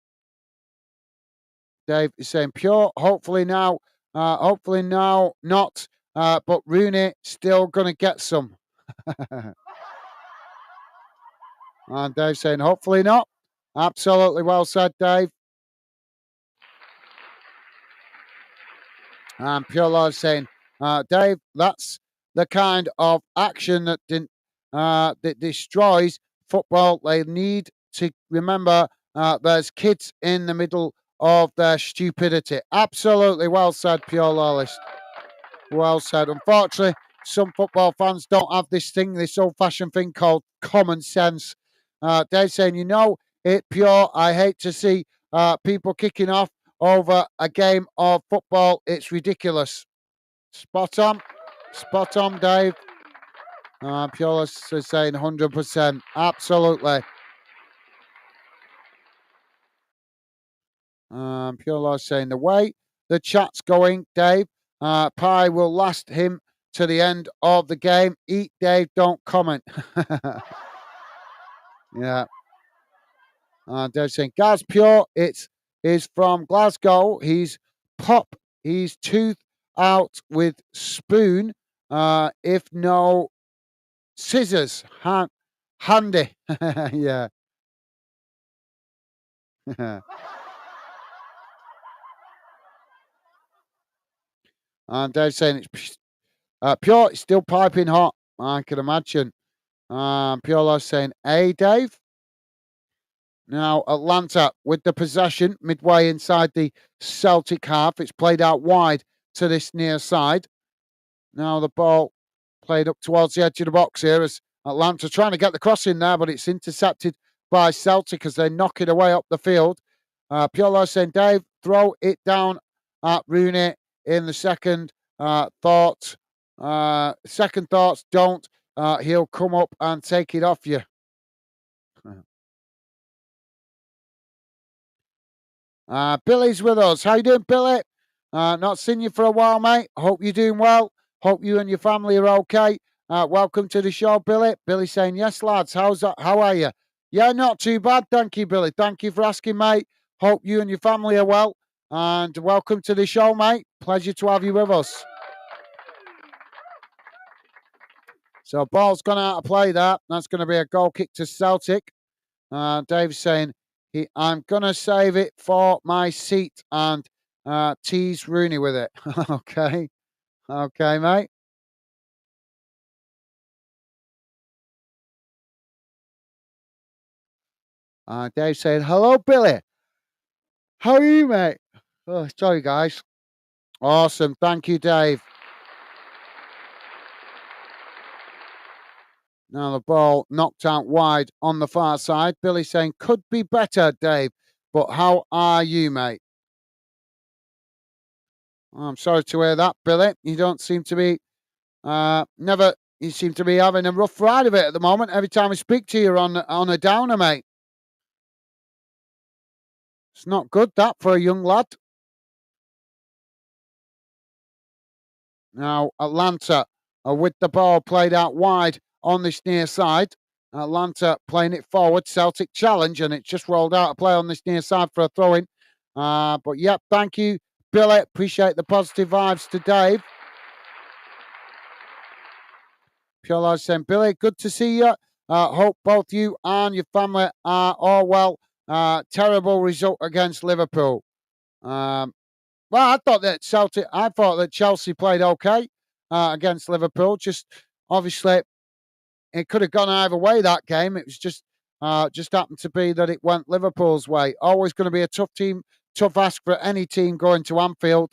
Dave is saying, Pure, hopefully now not. But Rooney still going to get some. And Dave saying, hopefully not. Absolutely well said, Dave. And Pure Lord saying, Dave, that's the kind of action that destroys football. They need to remember there's kids in the middle of their stupidity. Absolutely well said, Pure Lawless. Well said. Unfortunately, some football fans don't have this old-fashioned thing called common sense. Dave saying, it Pure. I hate to see people kicking off over a game of football. It's ridiculous. Spot on, Dave. Pure is saying 100%. Absolutely. Pure Law saying the way the chat's going, Dave, Pie will last him to the end of the game. Eat, Dave, don't comment. Yeah. Dave saying, Gaz Pure, it's is from Glasgow. He's pop his tooth out with spoon. If no scissors, handy. Yeah. And Dave saying it's Pure, it's still piping hot. I can imagine. Pure Law saying, hey, Dave. Now, Atlanta with the possession midway inside the Celtic half. It's played out wide to this near side. Now the ball played up towards the edge of the box here as Atlanta trying to get the cross in there, but it's intercepted by Celtic as they knock it away up the field. Piolo saying, Dave, throw it down at Rooney in the second thought. Second thoughts, don't. He'll come up and take it off you. Billy's with us. How you doing, Billy? Not seen you for a while, mate. Hope you're doing well. Hope you and your family are okay. Welcome to the show, Billy. Billy saying, yes, lads. How's that? How are you? Yeah, not too bad. Thank you, Billy. Thank you for asking, mate. Hope you and your family are well. And welcome to the show, mate. Pleasure to have you with us. So ball's gone out of play there. That's going to be a goal kick to Celtic. Dave's saying, I'm going to save it for my seat and tease Rooney with it. Okay. Okay, mate. Dave saying, hello, Billy. How are you, mate? Oh, sorry, guys. Awesome. Thank you, Dave. Now the ball knocked out wide on the far side. Billy saying, could be better, Dave. But how are you, mate? I'm sorry to hear that, Billy. You don't seem to be, you seem to be having a rough ride of it at the moment. Every time I speak to you, you're on a downer, mate. It's not good, that, for a young lad. Now, Atlanta with the ball played out wide on this near side. Atlanta playing it forward. Celtic challenge, and it's just rolled out a play on this near side for a throw in. But, yep, thank you, Billy. Appreciate the positive vibes to Dave. Pure Lodge saying, Billy, good to see you. Hope both you and your family are all well. Terrible result against Liverpool. Well, I thought that Chelsea played okay. against Liverpool. Just obviously, it could have gone either way that game. It was just happened to be that it went Liverpool's way. Always going to be a tough ask for any team going to Anfield.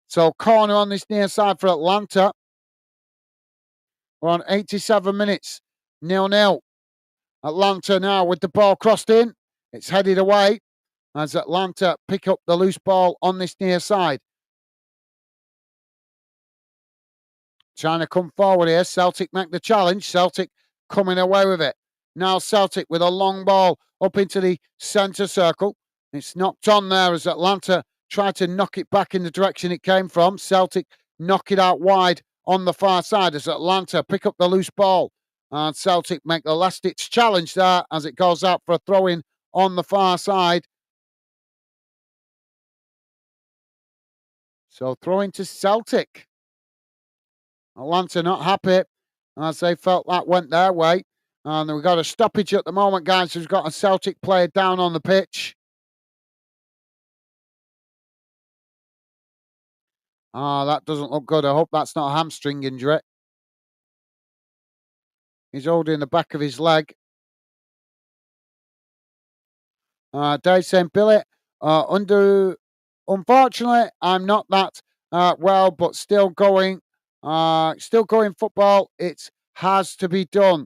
So corner on this near side for Atlanta. We're on 87 minutes, 0-0. Atlanta now with the ball crossed in. It's headed away as Atlanta pick up the loose ball on this near side. Trying to come forward here. Celtic make the challenge. Celtic coming away with it. Now Celtic with a long ball up into the centre circle. It's knocked on there as Atlanta try to knock it back in the direction it came from. Celtic knock it out wide on the far side as Atlanta pick up the loose ball. And Celtic make the last-ditch challenge there as it goes out for a throw-in on the far side. So throw-in to Celtic. Atlanta not happy as they felt that went their way. And we've got a stoppage at the moment, guys. We've got a Celtic player down on the pitch. That doesn't look good. I hope that's not a hamstring injury. He's holding the back of his leg. Dave saying, Billy, unfortunately, I'm not that well, but still going football. It has to be done.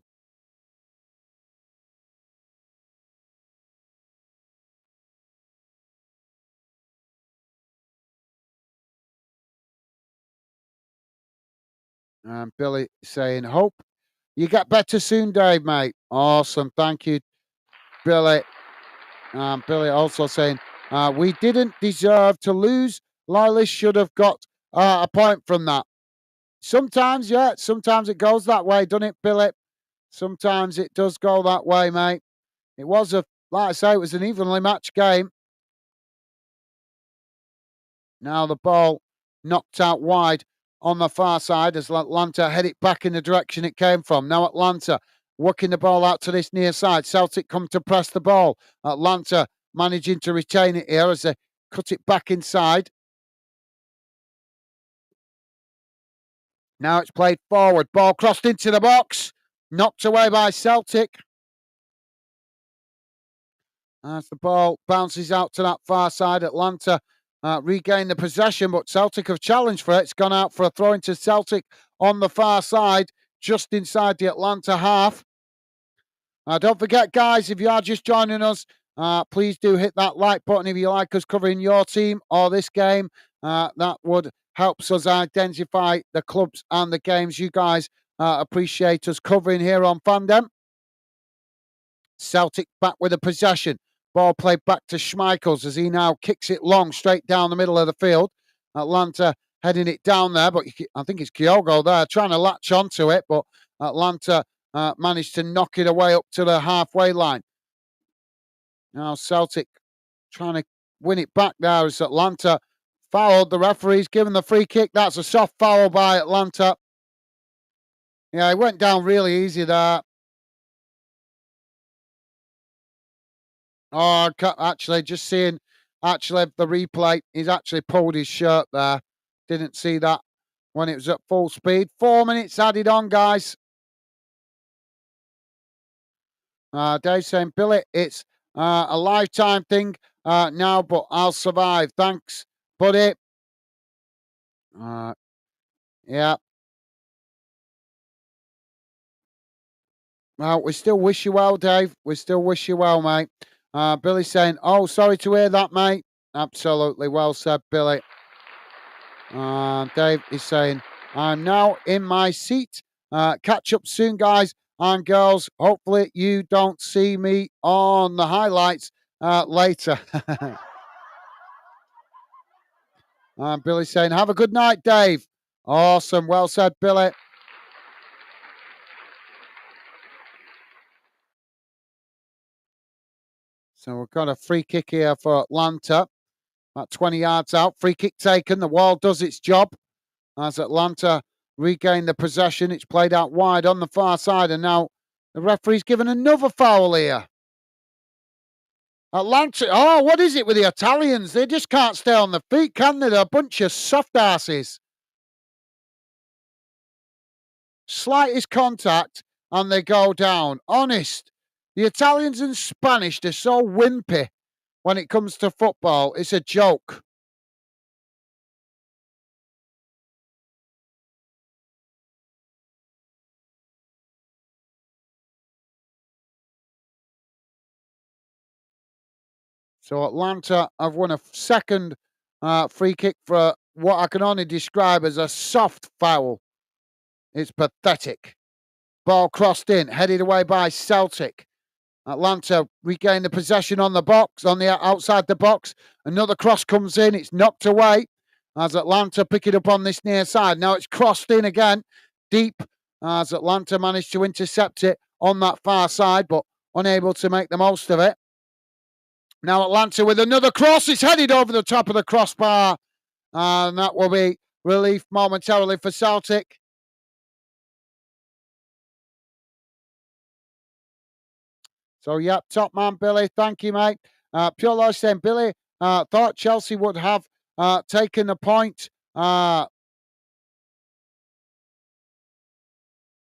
And Billy saying, hope you get better soon, Dave, mate. Awesome. Thank you, Billy. Billy also saying, we didn't deserve to lose. Lily should have got a point from that. Sometimes, yeah, sometimes it goes that way, doesn't it, Billy? Sometimes it does go that way, mate. It was like I say, it was an evenly matched game. Now the ball knocked out wide on the far side as Atlanta head it back in the direction it came from. Now Atlanta working the ball out to this near side. Celtic come to press the ball. Atlanta managing to retain it here as they cut it back inside. Now it's played forward. Ball crossed into the box. Knocked away by Celtic. As the ball bounces out to that far side, Atlanta regain the possession, but Celtic have challenged for it. It's gone out for a throw into Celtic on the far side, just inside the Atlanta half. Don't forget, guys, if you are just joining us, please do hit that like button if you like us covering your team or this game. That would help us identify the clubs and the games you guys appreciate us covering here on Fandom. Celtic back with a possession. Ball played back to Schmeichels as he now kicks it long straight down the middle of the field. Atlanta heading it down there, but I think it's Kyogo there trying to latch onto it, but Atlanta managed to knock it away up to the halfway line. Now Celtic trying to win it back there as Atlanta fouled. The referee's given the free kick. That's a soft foul by Atlanta. Yeah, it went down really easy there. Oh, actually, just seeing the replay, he's actually pulled his shirt there. Didn't see that when it was at full speed. 4 minutes added on, guys. Dave saying, Billy, it's a lifetime thing now, but I'll survive. Thanks, buddy. Yeah. Well, we still wish you well, Dave. We still wish you well, mate. Billy saying, oh, sorry to hear that, mate. Absolutely well said, Billy. Dave is saying, I'm now in my seat. Catch up soon, guys and girls. Hopefully you don't see me on the highlights later. Billy saying, have a good night, Dave. Awesome. Well said, Billy. So we've got a free kick here for Atlanta. About 20 yards out. Free kick taken. The wall does its job as Atlanta regain the possession. It's played out wide on the far side, and now the referee's given another foul here. Atlanta, oh, what is it with the Italians? They just can't stay on their feet, can they? They're a bunch of soft asses. slightest contact and they go down. Honest. The Italians and Spanish, they're so wimpy when it comes to football. It's a joke. So Atlanta have won a second free kick for what I can only describe as a soft foul. It's pathetic. Ball crossed in, headed away by Celtic. Atlanta regain the possession on the box, on the outside the box. Another cross comes in. It's knocked away as Atlanta pick it up on this near side. Now it's crossed in again, deep, as Atlanta managed to intercept it on that far side, but unable to make the most of it. Now Atlanta with another cross. It's headed over the top of the crossbar, and that will be relief momentarily for Celtic. So, yep, top man, Billy. Thank you, mate. Pure Life saying, Billy, thought Chelsea would have taken the point.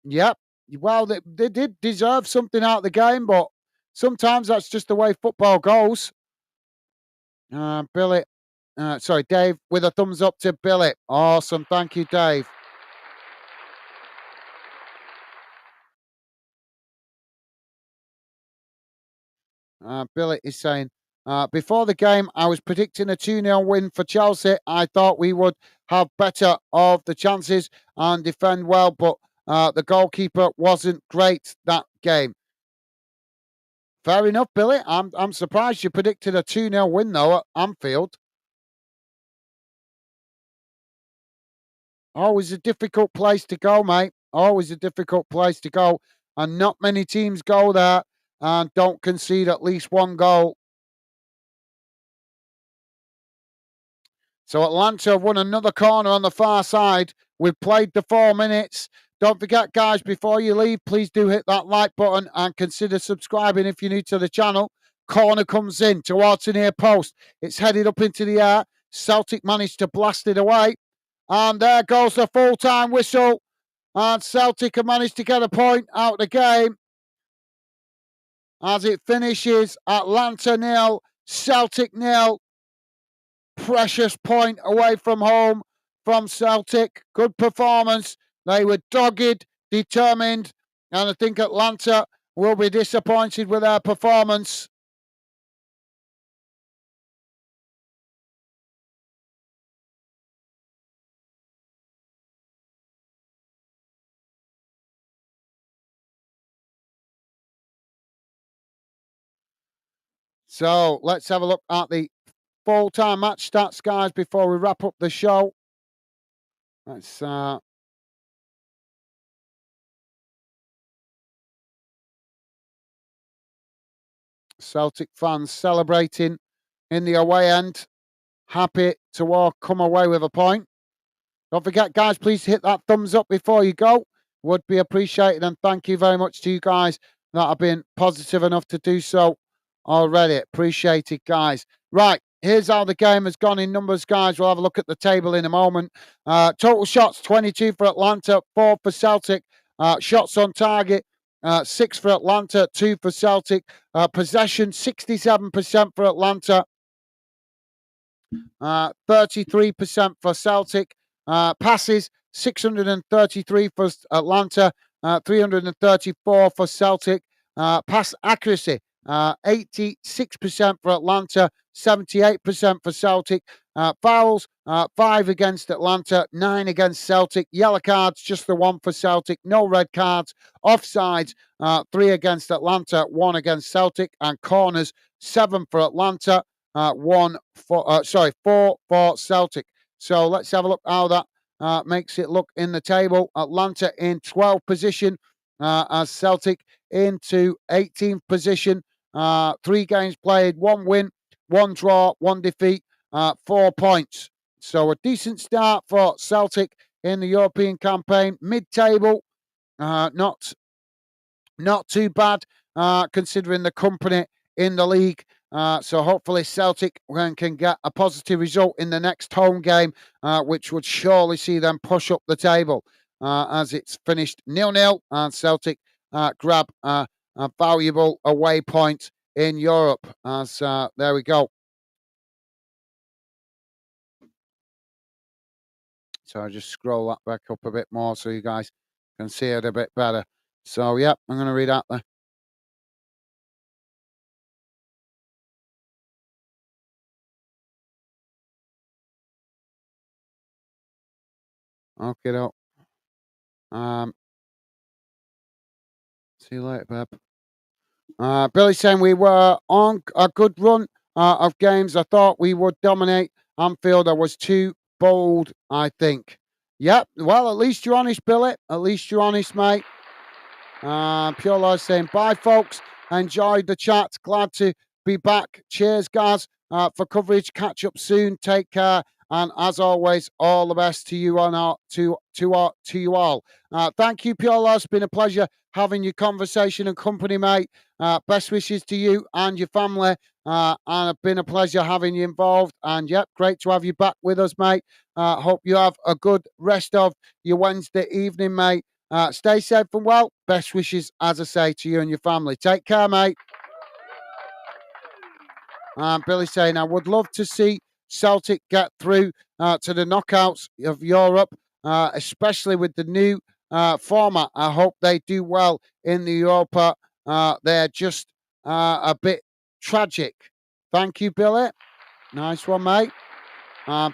Yep. Well, they did deserve something out of the game, but sometimes that's just the way football goes. Billy, sorry, Dave, with a thumbs up to Billy. Awesome. Thank you, Dave. Billy is saying, before the game, I was predicting a 2-0 win for Chelsea. I thought we would have better of the chances and defend well, but the goalkeeper wasn't great that game. Fair enough, Billy. I'm surprised you predicted a 2-0 win, though, at Anfield. Always a difficult place to go, mate. Always a difficult place to go. And not many teams go there and don't concede at least one goal. So Atlanta have won another corner on the far side. We've played the 4 minutes. Don't forget, guys, before you leave, please do hit that like button and consider subscribing if you're new to the channel. Corner comes in towards the near post. It's headed up into the air. Celtic managed to blast it away. And there goes the full-time whistle. And Celtic have managed to get a point out of the game as it finishes Atlanta 0, Celtic 0. Precious point away from home from Celtic. Good performance. They were dogged, determined, and I think Atlanta will be disappointed with their performance. So let's have a look at the full-time match stats, guys, before we wrap up the show. Let's Celtic fans celebrating in the away end. Happy to come away with a point. Don't forget, guys, please hit that thumbs up before you go. Would be appreciated. And thank you very much to you guys that have been positive enough to do so already. Appreciate it, guys. Right, here's how the game has gone in numbers, guys. We'll have a look at the table in a moment. Total shots, 22 for Atlanta, 4 for Celtic. Shots on target, 6 for Atlanta, 2 for Celtic. Possession, 67% for Atlanta, 33% for Celtic. Passes, 633 for Atlanta, 334 for Celtic. Pass accuracy, 86% for Atlanta, 78% for Celtic. Fouls, 5 against Atlanta, 9 against Celtic. Yellow cards, just the 1 for Celtic. No red cards. Offsides, 3 against Atlanta, 1 against Celtic. And corners, 7 for Atlanta, 4 for Celtic. So let's have a look how that makes it look in the table. Atlanta in 12th position as Celtic into 18th position. 3 games played, 1 win, 1 draw, 1 defeat, 4 points. So a decent start for Celtic in the European campaign. Mid-table, not too bad considering the company in the league. So hopefully Celtic can get a positive result in the next home game, which would surely see them push up the table. as it's finished 0-0, and Celtic grab a valuable away point in Europe. As there we go. So I'll just scroll that back up a bit more so you guys can see it a bit better. So, yeah, I'm going to read out the. Okay, no. See you later, Beb. Billy saying we were on a good run of games. I thought we would dominate Anfield. I was too bold, I think. Yep. Well, at least you're honest, Billy. At least you're honest, mate. Pure Lord saying bye, folks. Enjoyed the chat. Glad to be back. Cheers, guys, for coverage. Catch up soon. Take care. And as always, all the best to you on our, to you all. Thank you, Pure Lord. It's been a pleasure having your conversation and company, mate. Best wishes to you and your family. And it's been a pleasure having you involved. And yep, great to have you back with us, mate. Hope you have a good rest of your Wednesday evening, mate. Stay safe and well. Best wishes, as I say, to you and your family. Take care, mate. Billy saying, I would love to see Celtic get through to the knockouts of Europe, especially with the new format. I hope they do well in the Europa. They're just a bit tragic. Thank you, Billy. Nice one, mate.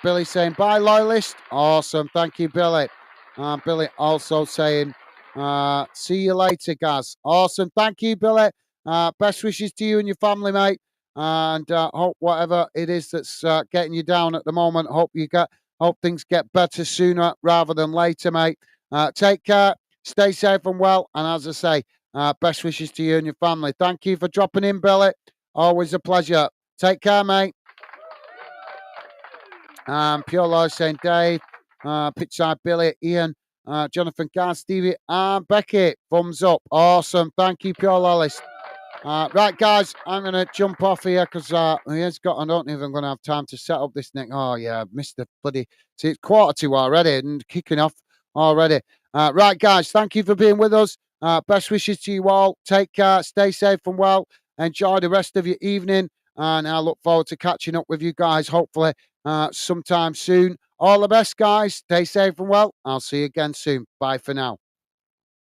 Billy saying, bye, loyalist. Awesome. Thank you, Billy. Billy also saying, see you later, guys. Awesome. Thank you, Billy. Best wishes to you and your family, mate. And hope whatever it is that's getting you down at the moment, hope things get better sooner rather than later, mate. Take care, stay safe and well. And as I say, best wishes to you and your family. Thank you for dropping in, Billy. Always a pleasure. Take care, mate. Pure Lord saying Dave, Pitchside Billy, Ian, Jonathan Garth, Stevie, and Becky. Thumbs up. Awesome. Thank you, Pure Lolist. Right, guys, I'm going to jump off here because I don't know if I'm going to have time to set up this next. Oh, yeah, I've missed the bloody. See, it's 1:45 already and kicking off already. Right, guys, thank you for being with us. Best wishes to you all. Take care, stay safe and well. Enjoy the rest of your evening. And I look forward to catching up with you guys, hopefully, sometime soon. All the best, guys. Stay safe and well. I'll see you again soon. Bye for now.